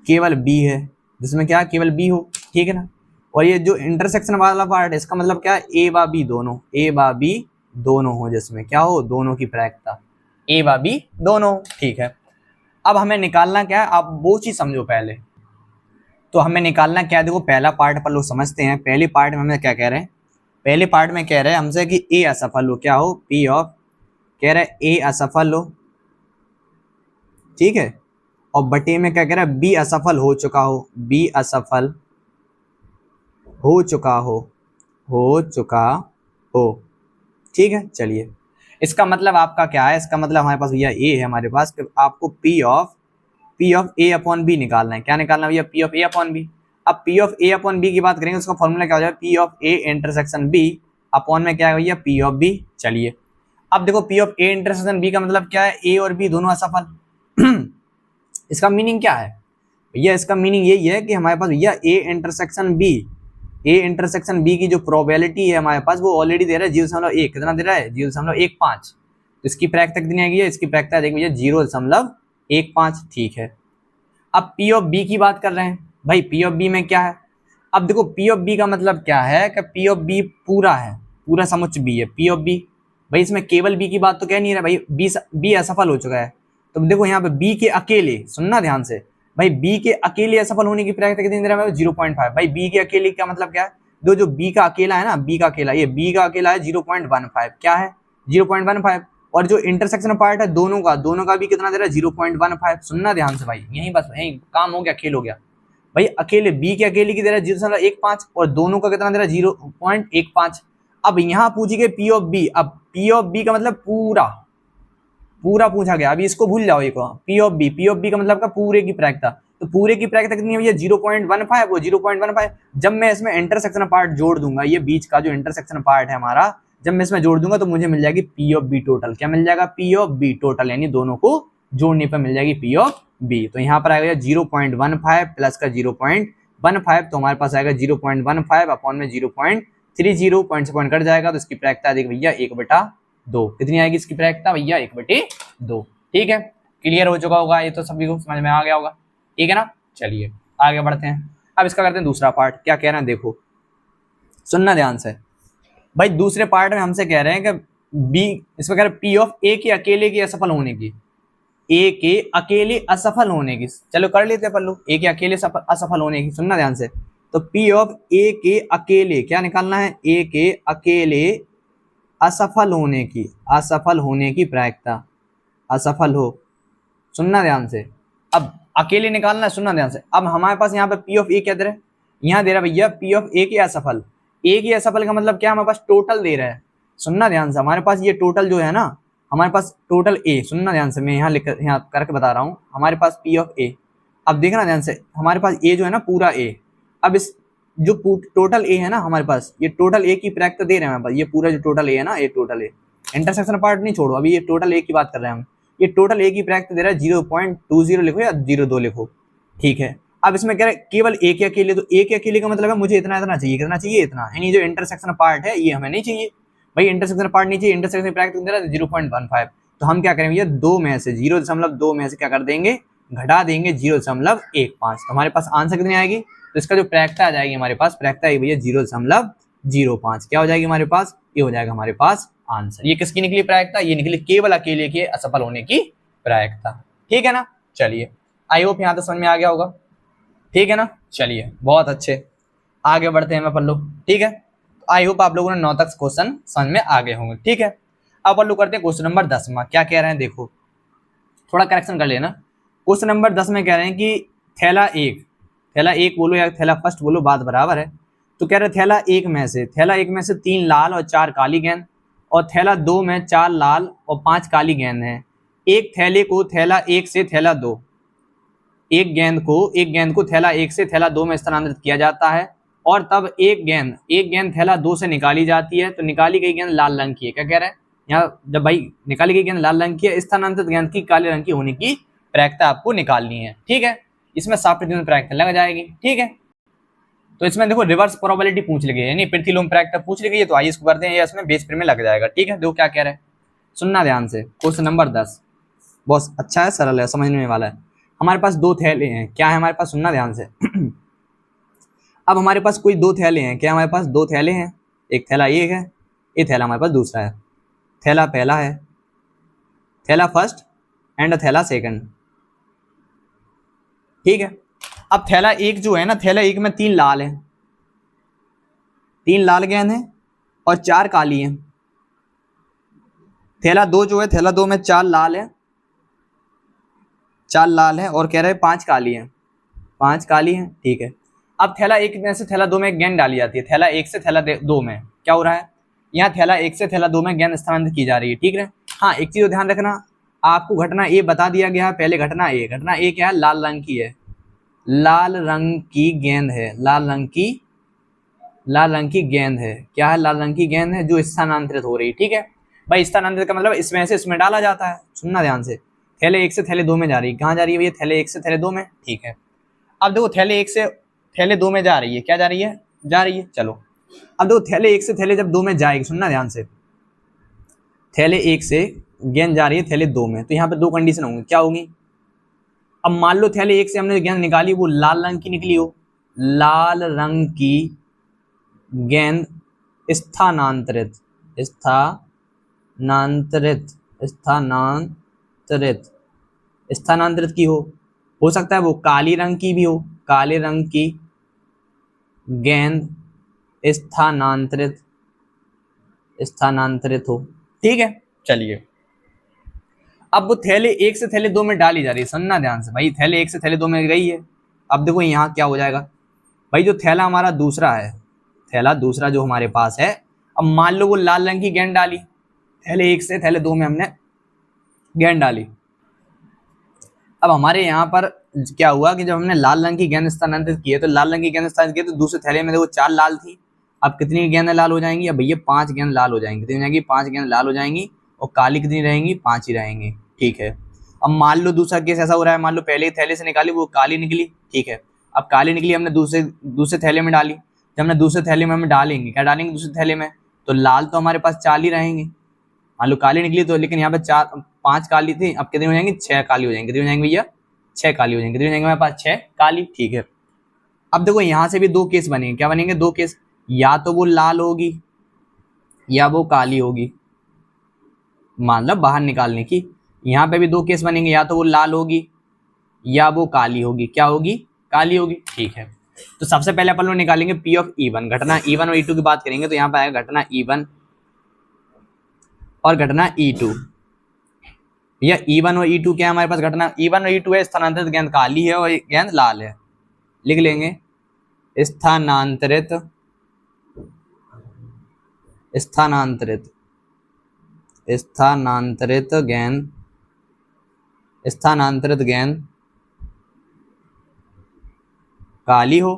केवल बी है जिसमें क्या केवल बी हो, ठीक है ना। और ये जो इंटरसेक्शन वाला पार्ट है इसका मतलब क्या है ए व बी दोनों, ए व बी दोनों हो, जिसमें क्या हो दोनों की प्रायिकता, ए व बी दोनों, ठीक है। अब हमें निकालना क्या है, आप वो चीज समझो पहले। तो हमें निकालना क्या है, देखो पहला पार्ट पर लोग समझते हैं। पहले पार्ट में हमें क्या कह रहे हैं, पहले पार्ट में कह रहे हैं हमसे कि ए असफल हो, क्या हो पी ऑफ, कह रहे हैं ए असफल हो, ठीक है। और बटे में क्या कह रहा है बी असफल हो चुका हो, बी असफल हो चुका हो चुका हो, ठीक है। चलिए इसका मतलब आपका क्या है, इसका मतलब हमारे पास भैया ए है हमारे पास, कि आपको P of A upon B निकालना है। क्या निकालना है भैया P of A upon B. अब P of A upon B की बात करेंगे उसका फॉर्मूला क्या हो जाएगा, P of A intersection B upon में क्या है भैया पी ऑफ बी। चलिए अब देखो P of A intersection B का मतलब क्या है, ए और बी दोनों असफल। इसका मीनिंग क्या है भैया, इसका मीनिंग यही है कि हमारे पास भैया A intersection B, A intersection B की जो प्रोबेबिलिटी है हमारे पास वो ऑलरेडी दे रहा है 0.1, कितना दे रहा है 0.15। तो इसकी प्रायिकता कितनी आएगी, इसकी प्रायिकता देखिए भैया 0.15, ठीक है। अब पी ऑफ बी की बात कर रहे हैं भाई, पी ऑफ बी में क्या है, अब देखो पी ऑफ बी का मतलब क्या है कि पी ऑफ बी पूरा है, पूरा समुच्च बी है पी ऑफ बी। भाई इसमें केवल बी की बात तो कह नहीं रहा भाई, बी असफल हो चुका है। तो देखो यहाँ पे बी के अकेले, सुनना ध्यान से भाई, बी के अकेले असफल होने की प्रायिकता कितनी दे रहा है 0.5। भाई बी के अकेले का मतलब क्या है, जो बी का अकेला है ना, बी का अकेला, ये बी का अकेला है 0.15, क्या है 0.15। और जो इंटरसेक्शन पार्ट है दोनों का भी कितना दे रहा है 0.15। सुनना ध्यान से भाई, यही बस यही काम हो गया, खेल हो गया भाई। अकेले बी के अकेले की दे रहा है 0.15 और दोनों का कितना दे रहा है 0.15। अब यहाँ पूछी गई पी ऑफ बी, अब पी ऑफ बी का मतलब पूरा पूछा गया, अभी इसको भूल जाओ। एक पी ऑफ बी का मतलब का पूरे की प्रायिकता, तो पूरे की प्रायिकता कितनी है भैया 0.15, वो 0.15। जब मैं इसमें इंटरसेक्शन पार्ट जोड़ दूंगा, ये बीच का जो इंटरसेक्शन पार्ट है हमारा, जब मैं इसमें जोड़ दूंगा तो मुझे मिल जाएगी पी ऑफ बी टोटल। क्या मिल जाएगा पी ऑफ बी टोटल, यानी दोनों को जोड़ने पर मिल जाएगी पी ऑफ बी। तो यहाँ पर आएगा 0.15 प्लस का 0.15, तो हमारे पास आएगा 0.15 अपॉन में 0.30, पॉइंट से पॉइंट कट जाएगा, तो इसकी प्रायिकता आएगी भैया 1/2। कितनी आएगी इसकी प्रायिकता भैया 1/2, ठीक है। क्लियर हो चुका होगा ये तो सभी को समझ में आ गया होगा, ठीक है ना। चलिए आगे बढ़ते हैं, अब इसका करते हैं दूसरा पार्ट। क्या कह रहे हैं देखो, सुनना ध्यान से भाई। दूसरे पार्ट में हमसे कह रहे हैं कि बी, इसमें कह रहे हैं पी ऑफ ए के अकेले की असफल होने की, ए के अकेले असफल होने की। चलो कर लेते हैं पल्लू, ए के अकेले असफल होने की। सुनना ध्यान से, तो पी ऑफ ए के अकेले क्या निकालना है, ए के अकेले असफल होने की प्रायिकता, असफल हो। सुनना ध्यान से, अब अकेले निकालना है, सुनना ध्यान से। अब हमारे पास यहाँ पे पी ऑफ ए क्या दे रहा है, यहाँ दे रहा भैया पी ऑफ ए के असफल, ए की असफल का मतलब क्या, हमारे पास टोटल दे रहा है। सुनना ध्यान से, हमारे पास ये टोटल जो है ना, हमारे पास टोटल ए, सुनना ध्यान से, मैं यहाँ करके बता रहा हूँ, हमारे पास पी ऑफ ए। अब देखना ध्यान से, हमारे पास ए जो है ना पूरा ए, अब इस जो टोटल ए है ना हमारे पास, ये टोटल ए की प्रायिकता दे रहे हैं हमारे पास, ये पूरा जो टोटल ए है ना, ये टोटल ए, इंटरसेक्शन पार्ट नहीं छोड़ो, अभी ये टोटल ए की बात कर रहे हैं हम। ये टोटल ए की प्रायिकता दे रहा है 0.20 लिखो या 0.2 लिखो, ठीक है। अब इसमें कह रहे हैं केवल ए के अकेले, तो ए के अकेले का मतलब है मुझे इतना इतना चाहिए, कितना चाहिए, इतना, यानी जो इंटरसेक्शन पार्ट है ये हमें नहीं चाहिए भाई, इंटरसेक्शन पार्ट नहीं चाहिए, इंटरसेक्शन प्रायिकता दे रहा है 0.15। तो हम क्या करेंगे, दो में से 0.2 में से क्या कर देंगे, घटा देंगे 0.15। तो हमारे पास आंसर कितनी आएगी, तो इसका जो प्रायिकता आ जाएगी हमारे पास, प्रायिकता आई भैया 0.05, क्या हो जाएगी हमारे पास, ये हो जाएगा हमारे पास आंसर। ये किसकी निकली प्रायिकता, ये निकली केवल अकेले के असफल होने की प्रायिकता, ठीक है ना। चलिए, आई होप यहाँ तक समझ में आ गया होगा, ठीक है ना। चलिए बहुत अच्छे, आगे बढ़ते हैं पल्लू, ठीक है। आई होप आप लोगों ने 9 तक क्वेश्चन समझ में आ गए होंगे, ठीक है। अब पल्लू करते हैं क्वेश्चन नंबर 10 में, क्या कह रहे हैं देखो, थोड़ा करेक्शन कर लेना। क्वेश्चन नंबर 10 में कह रहे हैं कि थैला एक बोलो या थैला फर्स्ट बोलो, बात बराबर है। तो कह रहे थैला एक में से 3 लाल और 4 काली गेंद, और थैला 2 में 4 लाल और 5 काली गेंद है। एक थैले को थैला 1 से थैला 2, एक गेंद को थैला 1 से थैला 2 में स्थानांतरित किया जाता है, और तब एक गेंद थैला 2 से निकाली जाती है। तो निकाली गई गेंद लाल रंग की है, क्या कह रहा है यहाँ, जब भाई निकाली गई गेंद लाल रंग की है, स्थानांतरित गेंद की काले रंग की होने की प्रायिकता आपको निकालनी है, ठीक है। इसमें साफ प्रतिलोम प्रायिकता लग जाएगी, ठीक है। तो इसमें देखो रिवर्स प्रोबेबिलिटी पूछ ली गई है, यानी प्रतिलोम प्रायिकता पूछ ली गई है, तो आइए इसको करते हैं, ये इसमें बेस पर में लग जाएगा, ठीक है। देखो क्या कह रहे हैं, सुनना ध्यान से, क्वेश्चन नंबर 10 बहुत अच्छा है, सरल है, समझने वाला है। हमारे पास 2 थैले हैं, क्या है हमारे पास, सुनना ध्यान से। अब हमारे पास कोई 2 थैले हैं, क्या हमारे पास 2 थैले हैं, एक थैला एक है, एक थैला हमारे पास दूसरा है। थैला पहला है, थैला फर्स्ट एंड थैला सेकंड, ठीक है। अब थैला एक जो है ना, थैला एक में 3 लाल है, 3 लाल गेंद है और 4 काली है। थैला 2 जो है, थैला 2 में 4 लाल है, 4 लाल है, और कह रहे हैं 5 काली है, 5 काली है, ठीक है। अब थैला एक में से थैला 2 में एक गेंद डाली जाती है, थैला 1 से थैला 2 में क्या हो रहा है, यहाँ थैला 1 से थैला 2 में गेंद स्थानांतरित की जा रही है, ठीक है। हाँ, एक चीज ध्यान रखना, आपको घटना ए बता दिया गया है पहले, घटना ए क्या है, लाल रंग की है, लाल रंग की गेंद है, लाल रंग की गेंद है, क्या है, लाल रंग की गेंद है जो स्थानांतरित हो रही है, ठीक है भाई। स्थानांतरित का मतलब इसमें से इसमें डाला जाता है, सुनना ध्यान से। थैले 1 से थैले 2 में जा रही है, कहाँ जा रही है भैया, थैले 1 से थैले 2 में, ठीक है। अब देखो थैले 1 से थैले 2 में जा रही है, क्या जा रही है, चलो। अब देखो थैले 1 से थैले जब 2 में जाएगी, सुनना ध्यान से, थैले 1 से गेंद जा रही है थैले 2 में, तो यहाँ पे 2 कंडीशन होंगी, क्या होंगी। अब मान लो थैले 1 से हमने गेंद निकाली, वो लाल रंग की निकली हो, लाल रंग की गेंद स्थानांतरित की हो सकता है वो काली रंग की भी हो, काले रंग की गेंद स्थानांतरित हो, ठीक है। चलिए, अब वो थैले 1 से थैले 2 में डाली जा रही है, सुनना ध्यान से भाई, थैले 1 से थैले 2 में गई है। अब देखो यहाँ क्या हो जाएगा भाई, जो थैला हमारा दूसरा है, थैला दूसरा जो हमारे पास है, अब मान लो वो लाल रंग की गेंद डाली, थैले 1 से थैले 2 में हमने गेंद डाली। अब हमारे यहाँ पर क्या हुआ कि जब हमने लाल रंग की गेंद स्थानांतरित की है, तो लाल रंग की गेंद स्थानांतरित की, तो दूसरे थैले में देखो 4 लाल थी, अब कितनी गेंदें लाल हो जाएंगी, अब भैया 5 गेंद लाल हो जाएंगी, कितनी हो जाएंगी, 5 गेंद लाल हो जाएंगी, और काली कितनी रहेंगी, 5 ही रहेंगी, ठीक है। अब मान लो दूसरा केस ऐसा हो रहा है, मान लो पहले थैले से निकाली वो काली निकली, ठीक है। अब काली निकली, हमने दूसरे थैले में डाली, जब हमने दूसरे थैले में हम डालेंगे, क्या डालेंगे दूसरे थैले में, तो लाल तो हमारे पास 4 ही रहेंगे, मान लो काली निकली तो, लेकिन यहाँ पे 5 काली थी, अब कितनी हो जाएंगी, 6 काली हो जाएंगी, कितनी हो जाएंगी भैया, 6 काली हो जाएंगी, कितनी हो जाएंगे हमारे पास, 6 काली, ठीक है। अब देखो यहाँ से भी 2 केस बनेंगे, क्या बनेंगे, 2 केस, या तो वो लाल होगी या वो काली होगी, मान लो बाहर निकालने की, यहाँ पे भी 2 केस बनेंगे, या तो वो लाल होगी या वो काली होगी, क्या होगी, काली होगी, ठीक है। तो सबसे पहले अपन लोग निकालेंगे पी ऑफ E1, घटना E1 और E2 की बात करेंगे, तो यहाँ पे आएगा घटना E1 और घटना E2। या E1 और E2 क्या है हमारे पास, घटना E1 और E2 है, स्थानांतरित गेंद काली है और गेंद लाल है, लिख लेंगे स्थानांतरित स्थानांतरित स्थानांतरित गेंद स्थानांतरित गेंद काली हो,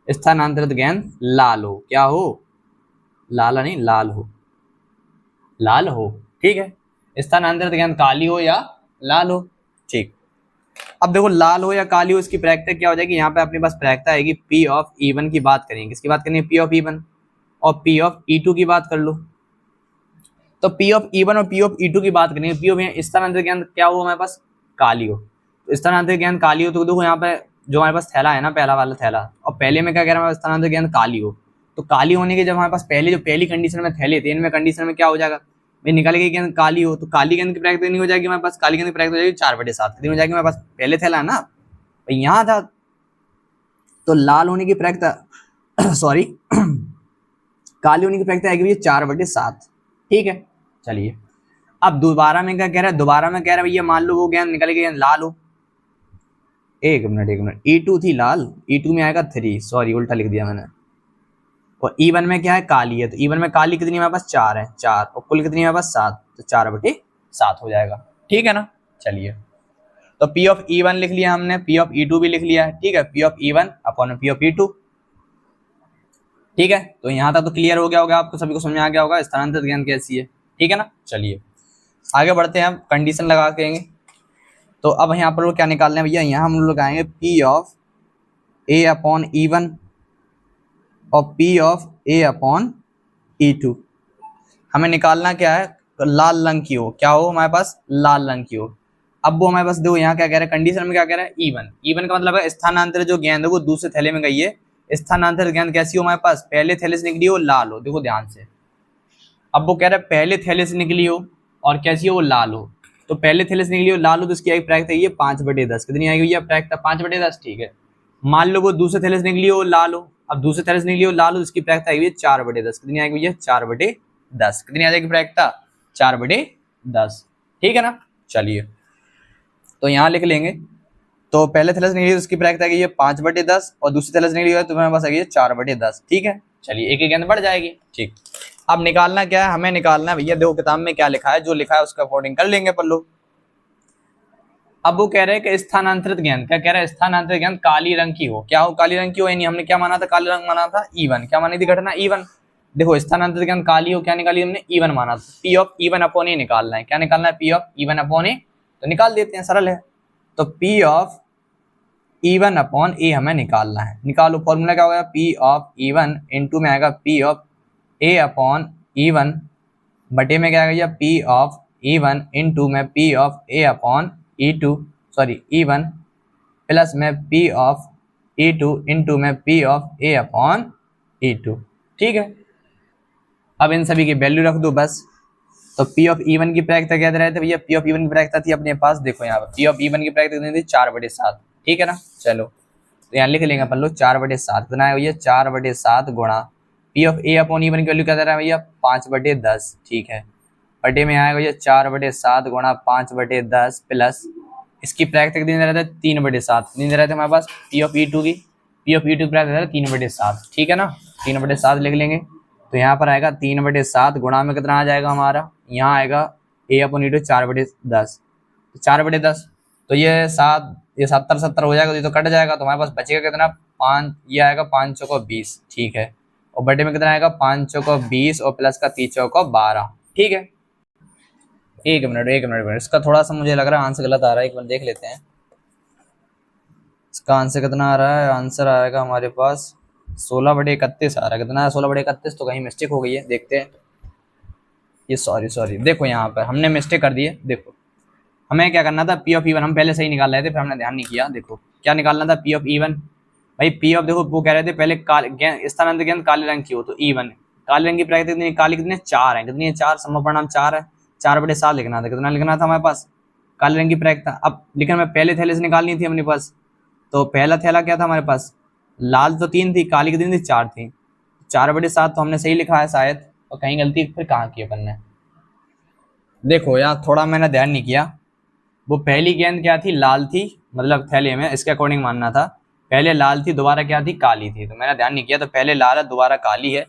स्थानांतरित गेंद लाल हो। क्या हो? लाल नहीं, लाल हो, लाल हो। ठीक है, स्थानांतरित गेंद काली हो या लाल हो। ठीक, अब देखो लाल हो या काली हो, इसकी प्रायिकता क्या हो जाएगी? यहाँ पे अपने पास प्रायिकता आएगी पी ऑफ E1 की बात करेंगे। किसकी बात करेंगे? पी ऑफ E1 और पी ऑफ E2 की बात कर लो। तो पी ऑफ E1 और पी ऑफ E2 की बात करेंगे। पी ऑफ स्थानांतरित गेंद क्या हो हमारे पास? काली हो। तो स्थानांतरित गेंद काली हो तो देखो यहाँ पे जो हमारे पास थैला है ना, पहला वाला थैला, और पहले में क्या कह रहा है? स्थानांतरित गेंद काली हो। तो काली होने के जब हमारे पास पहली कंडीशन में थैले थे, इनमें कंडीशन में क्या हो जाएगा? भाई निकाली गई गेंद काली हो, तो काली गेंद की प्रायिकता कितनी हो जाएगी हमारे पास? काली गेंद की प्रायिकता हो जाएगी 4/7। कितनी हो जाएगी हमारे पास? पहले थैला है ना, तो यहाँ था, तो लाल होने की प्रायिकता सॉरी काली होने की प्रायिकता आएगी भैया 4/7। ठीक है, चलिए अब दोबारा में क्या कह रहा है? दोबारा में कह रहा है भैया मान लो वो गेंद निकल गई, गेंद लाल हो। एक मिनट, E2 थी लाल, E2 में आएगा 3, सॉरी उल्टा लिख दिया मैंने। और E1 में क्या है? काली है, तो E1 में काली कितनी हमारे पास? 4 है, 4, और कुल कितनी हमारे पास? 7, तो 4/7 हो जाएगा। ठीक है ना, चलिए तो P ऑफ E1 लिख लिया हमने, P ऑफ E2 भी लिख लिया है। ठीक है, P of E1 upon P of E2। ठीक है, तो यहाँ तक तो क्लियर हो गया होगा, आपको सभी को समझ में आ गया होगा स्थानांतरित गेंद कैसी है। ठीक है ना, चलिए आगे बढ़ते हैं, हम कंडीशन लगा करेंगे। तो अब यहाँ पर क्या निकालना है भैया? यहाँ हम लोग लगाएंगे P of A upon E1 और P of A upon E2। हमें निकालना क्या है? लाल रंग की हो। क्या हो हमारे पास? लाल रंग की हो। अब वो हमारे पास देखो यहाँ क्या कह रहा है? कंडीशन में क्या कह रहा है? E1 का मतलब है स्थानांतरित जो गेंद है वो दूसरे थैले में गई है। स्थानांतरित गेंद कैसी हो हमारे पास? पहले थैले से निकली हो, लाल हो। देखो ध्यान से, अब वो कह रहा है पहले थैले से निकली हो और कैसी हो? वो लाल हो। तो पहले थैले से निकली हो, लाल हो, तो इसकी प्रायिकता ये 5/10। कितनी आएगी भैया प्रायिकता? 5/10। ठीक है, मान लो वो दूसरे थैले से निकली हो, लाल हो। अब दूसरे थैले से निकली हो, लाल हो, इसकी प्रायिकता आएगी 4/10। कितनी आएगी भैया? 4/10। कितनी आ जाएगी प्रायिकता? 4/10। ठीक है ना, चलिए तो यहाँ लिख लेंगे। तो पहले थैले से निकली तो इसकी प्रायिकता आएगी 5/10 और दूसरी थैले से निकली तो हमारे पास आएगी 4/10। ठीक है, चलिए एक गेंद बढ़ जाएगी। ठीक, अब निकालना क्या है? हमें निकालना है भैया, देखो किताब में क्या लिखा है, जो लिखा है उसका अकॉर्डिंग कर लेंगे पल्लू। अब वो कह रहे हैं कि स्थानांतरित गेंद, क्या कह रहे हैं? स्थानांतरित गेंद काली रंग की हो। क्या हो? काली रंग की हो। यानी हमने क्या माना था? काले रंग माना था E1। क्या मानी थी घटना? E1। देखो स्थानांतरित गेंद काली हो, क्या निकाली हमने? E1 माना था। P of E1 upon A निकालना है। क्या निकालना है? P of E1 upon A। तो निकाल देते हैं, सरल है। तो P of E1 upon A हमें निकालना है। निकालो, फॉर्मूला क्या होगा? P ऑफ E1 इंटू में आएगा P of A upon E1 बटे में क्या आएगा? P ऑफ E1 इंटू में P of A upon E2, sorry E1 plus में P ऑफ E2 इंटू में P of A upon E2। ठीक है, अब इन सभी की वैल्यू रख दो बस। तो P ऑफ E1 की प्रायिकता क्या दे रहे थे भैया? P ऑफ E1 की प्रायिकता थी अपने पास, देखो यहाँ पर P ऑफ E1 की प्रायिकता कितनी थी? 4/7। ठीक है ना, चलो तो यहाँ लिख लेंगे अपन लोग 4/7। कितना है भैया? 4/7 गुणा P of A upon E1 की वैल्यू क्या दे रहा है भैया? 5/10। ठीक है, बटे में आएगा भैया 4/7 गुणा 5/10 प्लस इसकी प्रायिकता कितनी दे रहे थे? 3/7। कितनी दे रहे थे हमारे पास? P ऑफ E2 की, P ऑफ E2 की प्रायिकता 3/7। ठीक है ना, 3/7 लिख लेंगे। तो यहाँ पर आएगा 3/7 गुणा में कितना आ जाएगा हमारा? यहाँ आएगा A अपॉन E2 4/10। 4/10 तो ये 7, ये 70 हो जाएगा, ये तो कट जाएगा। तो हमारे पास बचेगा कितना? 5, ये आएगा 5 चौको 20। ठीक है, और बटे में कितना आएगा? 5 चौको 20 और प्लस का 3 चौको 12। ठीक है, एक मिनट, इसका थोड़ा सा मुझे लग रहा है आंसर गलत आ रहा है, एक बार देख लेते हैं। इसका आंसर कितना आ रहा है? आंसर आएगा हमारे पास 16/31 आ रहा है। कितना है? 16/31। तो कहीं मिस्टेक हो गई है, देखते हैं। ये सॉरी, देखो यहाँ पर हमने मिस्टेक कर दी है। देखो हमें क्या करना था? P ऑफ E1 हम पहले सही निकाल रहे थे, फिर हमने ध्यान नहीं किया। देखो क्या निकालना था? P ऑफ E1 भाई, P ऑफ देखो वो कह रहे थे पहले स्थानांतरित गेंद काले रंग की हो, तो E1 काले रंग की प्रायिकता कितनी? काली कितने? 4 है। कितनी है? 4। सम परिणाम 4 है। 4/7 लिखना था। कितना लिखना था हमारे पास? काले रंग की प्रायिकता। अब लेकिन हमें पहले थैले से निकालनी थी अपने पास। तो पहला थैला क्या था हमारे पास? लाल तो 3 थी, काली कितनी थी? 4 थी। 4/7 तो हमने सही लिखा है शायद, और कहीं गलती फिर कहाँ की अपन ने? देखो यहाँ थोड़ा मैंने ध्यान नहीं किया। वो पहली गेंद क्या थी? लाल थी, मतलब थैले में इसके अकॉर्डिंग मानना था। पहले लाल थी, दोबारा क्या थी? काली थी। तो मैंने ध्यान नहीं किया, तो पहले लाल है, दोबारा काली है।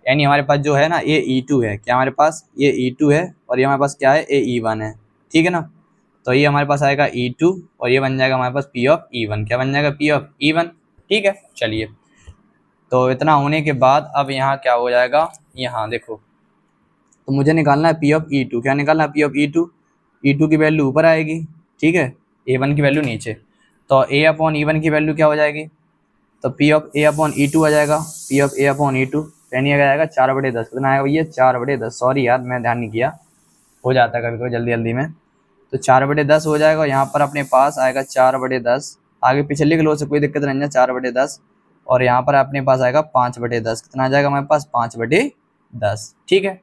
यानी हमारे पास जो है ना ये E2 है, क्या हमारे पास ये E2 है और ये हमारे पास क्या है ये E1 है, ठीक है ना। तो ये हमारे पास आएगा E2 और ये बन जाएगा हमारे पास P ऑफ E1, क्या बन जाएगा P ऑफ E1, ठीक है। चलिए तो इतना होने के बाद अब यहाँ क्या हो जाएगा, यहाँ देखो तो मुझे निकालना है P ऑफ E2, क्या निकालना है P ऑफ E2, E2 की वैल्यू ऊपर आएगी, ठीक है, A1 की वैल्यू नीचे, तो A अपॉन E1 की वैल्यू क्या हो जाएगी, तो P of A upon E2 आ जाएगा, P of A upon E2 यानी आ जाएगा 4/10, कितना आएगा भैया 4/10, सॉरी यार मैं ध्यान नहीं किया, हो जाता है कभी कभी जल्दी जल्दी में, तो 4/10 हो जाएगा। यहाँ पर अपने पास आएगा 4/10, आगे पीछे लिख लो, से कोई दिक्कत नहीं है, 4/10 और यहाँ पर अपने पास आएगा 5/10, कितना आ जाएगा हमारे पास 5/10, ठीक है।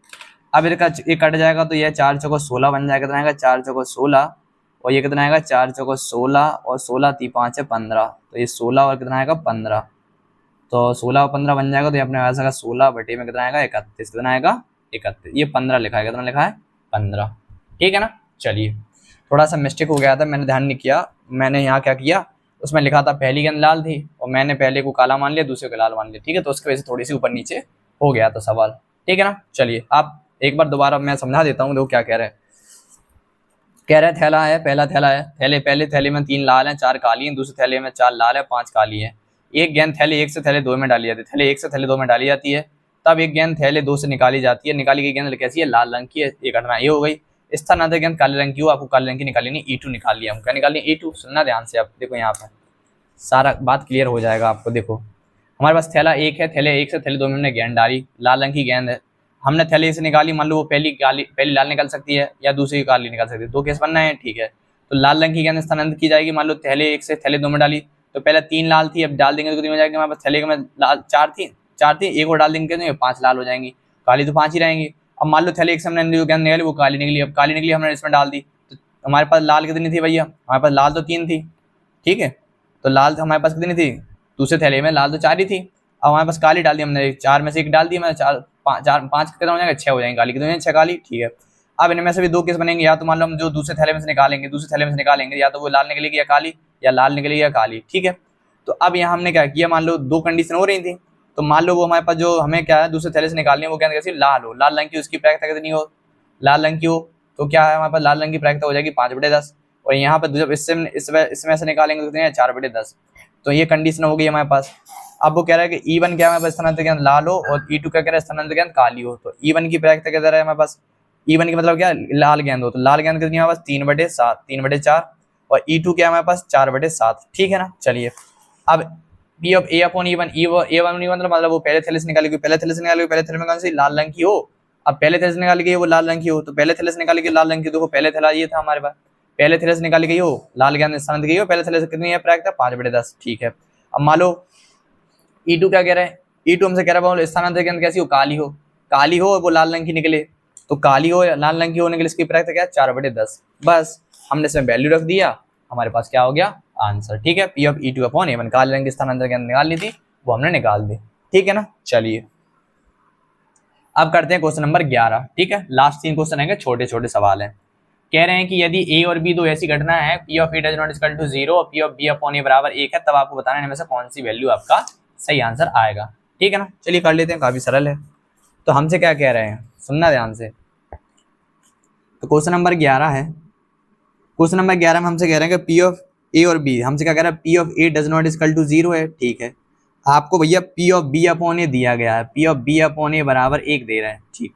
अब इनका ये कट जाएगा तो यह 4 चौको 16 बन जाएगा, कितना आएगा 4 चौको 16 और ये कितना आएगा 4 चौको 16 और 16 × 5 = 15, तो ये 16 और कितना आएगा 15, तो 16 और 15 बन जाएगा, तो ये अपने पास आएगा 16 बटे में कितना आएगा 31, कितना आएगा 31, ये 15 लिखा है, कितना लिखा है 15, ठीक है ना। चलिए थोड़ा सा मिस्टेक हो गया था, मैंने ध्यान नहीं किया, मैंने यहाँ क्या किया उसमें लिखा था पहली गेंद लाल थी और मैंने पहले को काला मान लिया दूसरे को लाल मान लिया, ठीक है, तो उसकी वजह से थोड़ी सी ऊपर नीचे हो गया था सवाल, ठीक है ना। चलिए आप एक बार दोबारा मैं समझा देता हूँ, देखो क्या कह रहे हैं, कह रहे थैला है, पहला थैला है, पहले थैले में 3 लाल हैं 4 काली हैं, दूसरे थैले में 4 लाल है 5 काली है, एक गेंद थैले 1 से थैले 2 में डाली जाती है, थैले 1 से थैले 2 में डाली जाती है, तब एक गेंद थैले 2 से निकाली जाती है, निकाली गई गेंद कैसी है लाल रंग की है, ये घटना ये हो गई। स्थानांतरित गेंद काले रंग की हो, आपको काले रंग की निकाली नहीं, E2 निकाल लिया, हम क्या निकाल लिया E2, सुनना ध्यान से, आप देखो यहाँ पर सारा बात क्लियर हो जाएगा आपको। देखो हमारे पास थैला 1 है, थैले 1 से थैले 2 में हमने गेंद डाली, लाल रंग की गेंद है, हमने थैले से निकाली, मान लो वो पहली लाल निकल सकती है या दूसरी काली निकल सकती है, 2 केस बनना है, ठीक है। तो लाल रंग की गेंद स्थानांतरित की जाएगी, मान लो थैले 1 से थैले 2 में डाली, तो पहले 3 लाल थी, अब डाल देंगे तो कितनी हो जाएगी हमारे पास, थैले में लाल 4 थी, एक और डाल देंगे तो 5 लाल हो जाएंगी, काली तो 5 ही रहेंगी। अब मान लो थैले 1 से हमने जो गेंद निकाली वो काली निकली, अब काली निकली हमने इसमें डाल दी, तो हमारे पास लाल कितनी थी भैया, हमारे पास लाल तो 3 थी, ठीक है, तो लाल हमारे पास कितनी थी, दूसरे थैले में लाल तो 4 ही थी, अब हमारे पास काली डाल दी हमने, 4 में से 1 डाल दी मैंने, 5 कितना हो जाएगा 6 हो जाएंगे, काली कितनी 6 काली, ठीक है। अब इनमें से भी 2 केस बनेंगे, या तो मान लो हम जो दूसरे थैले में से निकालेंगे या तो वो लाल निकलेगी या काली, या लाल निकलेगी या काली, ठीक है। तो अब यहाँ हमने क्या किया, मान लो 2 कंडीशन हो रही थी, तो मान लो वो हमारे पास जो हमें क्या है दूसरे थैले से निकालनी है वो गेंद कैसी लाल हो, लाल रंग की, उसकी प्रायिकता कितनी हो, लाल रंग की हो, तो क्या है हमारे पास लाल रंग की प्रायिकता हो जाएगी 5/10, और यहाँ पर जब इसमें से निकालेंगे तो कितनी है 4/10, तो ये कंडीशन हो गई हमारे पास। अब वो कह रहा है कि E1 क्या है हमारे पास स्थानांतरित गेंद लाल हो और E2 क्या कह रहा है स्थानांतरित गेंद काली हो, तो E1 की प्रायिकता क्या है हमारे पास, E1 की मतलब क्या लाल गेंद हो, तो लाल गेंद कितनी है हमारे पास 3/4 और E2 क्या है हमारे पास 4/7, ठीक है ना। चलिए अब P of A upon E1, A1 मतलब वो पहले थैले से निकाली गई, पहले थैले में कौन सी लाल रंग की हो, अब पहले थैले से निकाली गई वो लाल रंग की हो, तो पहले थैले से निकाली गई लाल रंग की, देखो पहले थैला ये था हमारे पास, पहले थैले से निकाली गई हो लाल गेंद स्थानांतरित गई हो, पहले थैले से कितनी है प्रायिकता 5/10, ठीक है। अब मान लो E2 क्या कह रहा है, E2 हमसे कह रहा है स्थानांतरित गेंद कैसी हो, काली हो और वो लाल रंग की निकले, तो काली हो या लाल रंग की होने के लिए इसकी प्रायिकता क्या है 4/10, बस हमने इसमें वैल्यू रख दिया, हमारे पास क्या हो गया आंसर, ठीक है। P of E2 upon A1, काले रंग की स्थानांतरित गेंद निकाल ली थी वो हमने निकाल दी, ठीक है ना। चलिए अब करते हैं क्वेश्चन नंबर 11, ठीक है, लास्ट 3 क्वेश्चन आएंगे, छोटे छोटे सवाल हैं। कह रहे हैं कि यदि A और B 2 ऐसी घटना है, P of A does not equal to 0 और P of B upon A बराबर 1 है, तब आपको बताना है इनमें से कौन सी वैल्यू आपका सही आंसर आएगा, ठीक है ना। चलिए कर लेते हैं, काफी सरल है। तो हमसे क्या कह रहे हैं, सुनना ध्यान से, तो क्वेश्चन नंबर 11 है, क्वेश्चन नंबर 11 में हमसे कह रहे हैं कि P ऑफ A और B, हमसे क्या कह रहा है P of A does not equal to 0 है, ठीक है। आपको भैया P of B upon A दिया गया है, P of B upon A बराबर 1 दे रहा है, ठीक।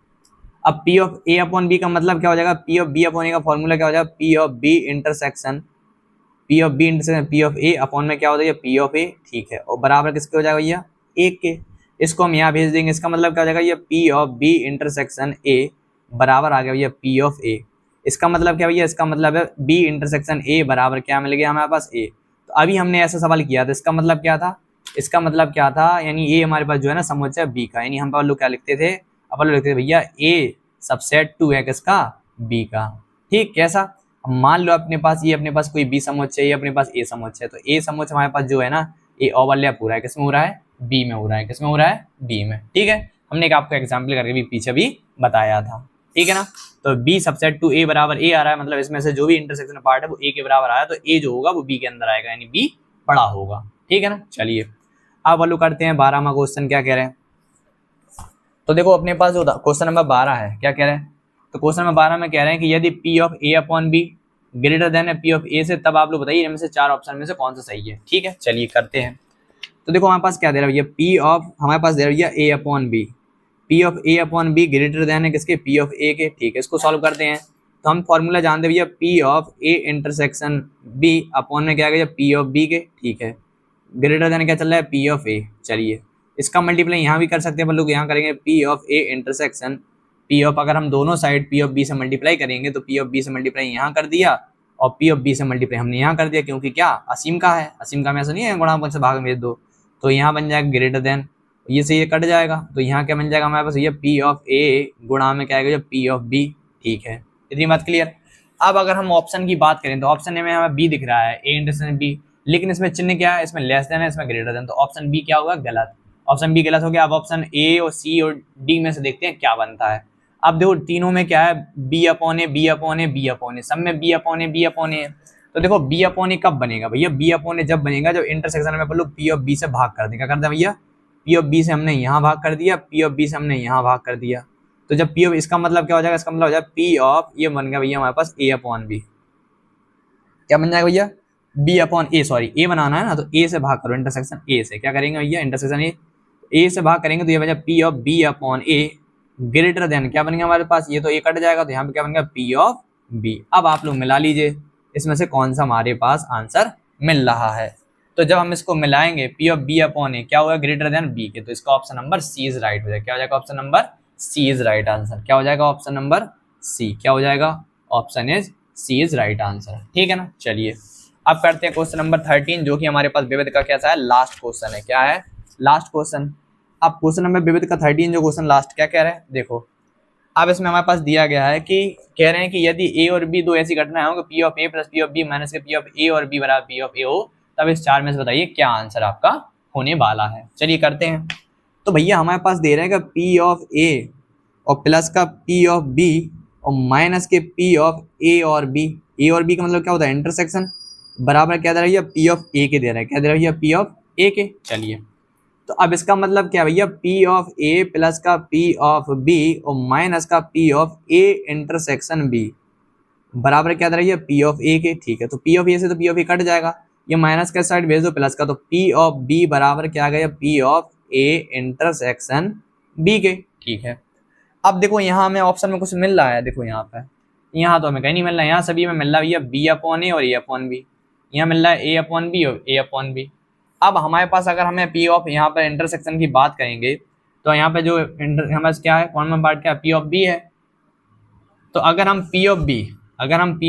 अब P of A upon B का मतलब क्या हो जाएगा, P of B upon A का फॉर्मूला क्या हो जाएगा, P of B intersection P of A upon में क्या हो जाएगा P ऑफ A, ठीक है, और बराबर किसके हो जाएगा भैया 1 के, इसको हम यहाँ भेज देंगे, इसका मतलब क्या हो जाएगा ये P of B intersection A बराबर आ गया भैया P ऑफ A, इसका मतलब क्या भैया, इसका मतलब है B इंटरसेक्शन A बराबर क्या मिल गया हमारे पास A। तो अभी हमने ऐसा सवाल किया था, इसका मतलब क्या था, इसका मतलब क्या था, यानी A हमारे पास जो है ना समुच्चय है B का, यानी हम लोग क्या लिखते थे, अपन लोग लिखते थे भैया A सबसेट 2 है किसका, B का, ठीक। कैसा, मान लो अपने पास कोई B समुच्चय है, अपने पास A समुच्चय है, तो A समुच्चय हमारे पास जो है ना ये ओवरलैप हो रहा है, किसमें हो रहा है, B में हो रहा है, किसमें हो रहा है, B में, ठीक है। हमने एक आपको एग्जाम्पल करके भी पीछे भी बताया था, ठीक है ना। तो B सबसेट 2 A बराबर A आ रहा है, मतलब इसमें से जो भी इंटरसेक्शन पार्ट है वो A के बराबर आया, तो A जो होगा वो B के अंदर आएगा, यानी B बड़ा होगा, ठीक है ना। चलिए अब वालू करते हैं 12वां क्वेश्चन, क्या कह रहे हैं, तो देखो अपने पास जो क्वेश्चन नंबर 12 है क्या कह रहे हैं, तो क्वेश्चन नंबर 12 में कह रहे हैं कि यदि P of A upon B greater than है P ऑफ A से, तब आप लोग बताइए इनमें से 4 ऑप्शन में से कौन सा सही है। ठीक है, चलिए करते हैं। तो देखो हमारे पास क्या दे रहा है भैया, P ऑफ हमारे पास दे रहा है भैया A upon B, P of A upon B greater than है किसके, P ऑफ A के। ठीक है, इसको सॉल्व करते हैं। तो हम फॉर्मूला जानते हैं भैया P of A intersection B upon में क्या गया P ऑफ B के। ठीक है, ग्रेटर देन क्या चल रहा है P ऑफ A। चलिए इसका मल्टीप्लाई यहाँ भी कर सकते हैं, पर लोग यहाँ करेंगे P of A intersection P of, अगर हम दोनों साइड P ऑफ B से मल्टीप्लाई करेंगे तो P ऑफ B से मल्टीप्लाई यहाँ कर दिया और P ऑफ B से मल्टीप्लाई हमने यहाँ कर दिया, क्योंकि क्या असीम का है, असीम का में ऐसा नहीं है गुणा से भाग में दो, तो यहाँ बन जाएगा ग्रेटर देन, ये से ये कट जाएगा, तो यहाँ क्या बन जाएगा हमारे पास, ये P ऑफ A गुणा में क्या आएगा P ऑफ B। ठीक है, इतनी बात क्लियर। अब अगर हम ऑप्शन की बात करें तो ऑप्शन में हमें B दिख रहा है, A इंटरसेक्शन B, लेकिन इसमें चिन्ह क्या है, इसमें लेस देन है, इसमें ग्रेटर देन, तो ऑप्शन बी क्या होगा, गलत। ऑप्शन बी गलत हो गया। अब ऑप्शन ए और सी और डी में से देखते हैं क्या बनता है। अब देखो तीनों में क्या है, बी अपॉन ए, बी अपॉन ए, बी अपॉन ए, सब में बी अपॉन ए, बी अपॉन ए। तो देखो बी अपॉन ए कब बनेगा भैया, बी अपॉन ए जब बनेगा जब इंटरसेक्शन में बोलो पी ऑफ बी से भाग कर दें। क्या करते हैं भैया, पी ऑफ बी से हमने यहाँ भाग कर दिया, पी ऑफ बी से हमने यहाँ भाग कर दिया, तो जब पी ऑफ, इसका मतलब क्या हो जाएगा, इसका मतलब हो जाएगा पी ऑफ, ये बन गया भैया हमारे पास ए अपॉन बी। क्या बन जाएगा भैया, बी अपॉन ए, सॉरी ए बनाना है ना, तो ए से भाग करो, इंटरसेक्शन ए से क्या करेंगे भैया, इंटरसेक्शन ए से भाग करेंगे तो ये बन जाएगा P of B upon A greater than, क्या बन गया हमारे पास, ये तो ए कट जाएगा तो यहाँ पे क्या बन गया पी ऑफ बी। अब आप लोग मिला लीजिए इसमें से कौन सा हमारे पास आंसर मिल रहा है। तो जब हम इसको मिलाएंगे P of B upon A क्या होगा, ग्रेटर देन बी के, तो इसका option number C is right हो जाएगा। क्या हो जाएगा, option number C is right answer. क्या हो जाएगा, ऑप्शन नंबर सी, क्या हो जाएगा, option is C is right answer. ठीक है ना। चलिए अब करते हैं क्वेश्चन नंबर 13, जो कि हमारे पास विविध का कैसा है, लास्ट क्वेश्चन है। क्या है, लास्ट क्वेश्चन। अब क्वेश्चन नंबर विविध का 13 जो क्वेश्चन लास्ट क्या कह रहे हैं, देखो अब इसमें हमारे पास दिया गया है कि कह रहे हैं कि यदि ए और बी दो ऐसी घटनाएं हो कि P of A plus P of B minus के पी ऑफ ए और बी बराबर पी ऑफ ए हो, तब इस चार में से बताइए क्या आंसर आपका होने वाला है। चलिए करते हैं। तो भैया हमारे पास दे रहे हैं कि पी ऑफ ए और प्लस का पी ऑफ बी और माइनस के पी ऑफ ए और बी, ए और बी का मतलब क्या होता है, इंटरसेक्शन, बराबर क्या दे रहा है भैया, पी ऑफ ए के दे रहा है। क्या दे रहा है भैया, पी ऑफ ए के। चलिए तो अब इसका मतलब क्या भैया, पी ऑफ ए प्लस का पी ऑफ बी और माइनस का P of A intersection B बराबर क्या दे रही है, पी ऑफ ए के। ठीक है, तो पी ऑफ ए से तो पी ऑफ ए कट जाएगा, ये माइनस का साइड भेज दो प्लस का, तो पी ऑफ बी बराबर क्या आ गया, P of A intersection B के। ठीक है, अब देखो यहाँ हमें ऑप्शन में कुछ मिल रहा है, देखो यहाँ पे, यहाँ तो हमें कहीं नहीं मिल रहा है, यहाँ सभी में मिल रहा है भैया बी अपॉन ए और ए अपॉन बी, यहाँ मिल रहा है ए अपॉन बी और ए अपॉन बी। अब हमारे पास अगर हमें पी ऑफ यहाँ पर इंटरसेक्शन की बात करेंगे तो यहाँ पे जो हमारे पास क्या है, कॉमन पार्ट क्या है, पी ऑफ बी है। तो अगर हम पी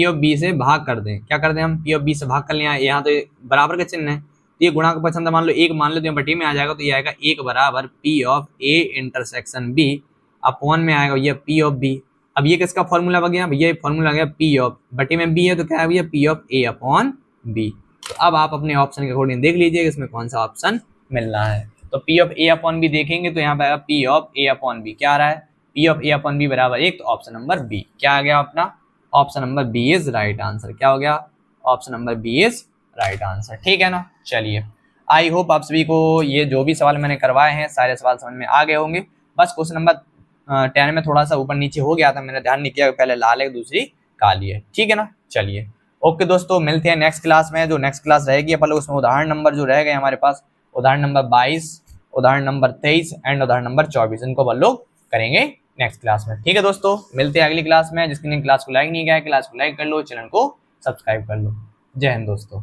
ऑफ बी से भाग कर दें, क्या कर दें हम, पी ऑफ बी से भाग कर लें, यहाँ तो बराबर का चिन्ह है, तो ये गुणा का पसंद मान लो एक मान लो, तो बटी में आ जाएगा, तो ये आएगा एक बराबर P of A intersection B upon में आएगा ये पी ऑफ बी। अब ये किसका फॉर्मूला बन गया भैया, फॉर्मूला आ गया पी ऑफ, बटी में बी है तो क्या है भैया, P of A upon B. तो अब आप अपने ऑप्शन के अकॉर्डिंग देख लीजिए इसमें कौन सा ऑप्शन मिल रहा है। तो P of A upon B देखेंगे तो यहाँ पे आएगा P of A upon B, क्या आ रहा है, P of A upon B बराबर 1, तो ऑप्शन नंबर बी क्या आ गया अपना, option number B is right answer. क्या हो गया, option number B is right answer. ठीक है ना। चलिए आई होप आप सभी को ये जो भी सवाल मैंने करवाए हैं सारे सवाल समझ में आ गए होंगे। बस क्वेश्चन नंबर 10 में थोड़ा सा ऊपर नीचे हो गया था, मैंने ध्यान नहीं किया, पहले लाल है दूसरी काली है। ठीक है ना। चलिए ओके दोस्तों, मिलते हैं नेक्स्ट क्लास में। जो नेक्स्ट क्लास रहेगी अपन लोग उसमें उदाहरण नंबर जो रह गए हमारे पास, उदाहरण नंबर 22, उदाहरण नंबर 23 एंड उदाहरण नंबर 24, इनको अपन लोग करेंगे नेक्स्ट क्लास में। ठीक है दोस्तों, मिलते हैं अगली क्लास में। जिसने क्लास को लाइक नहीं किया है क्लास को लाइक कर लो, चैनल को सब्सक्राइब कर लो। जय हिंद दोस्तों।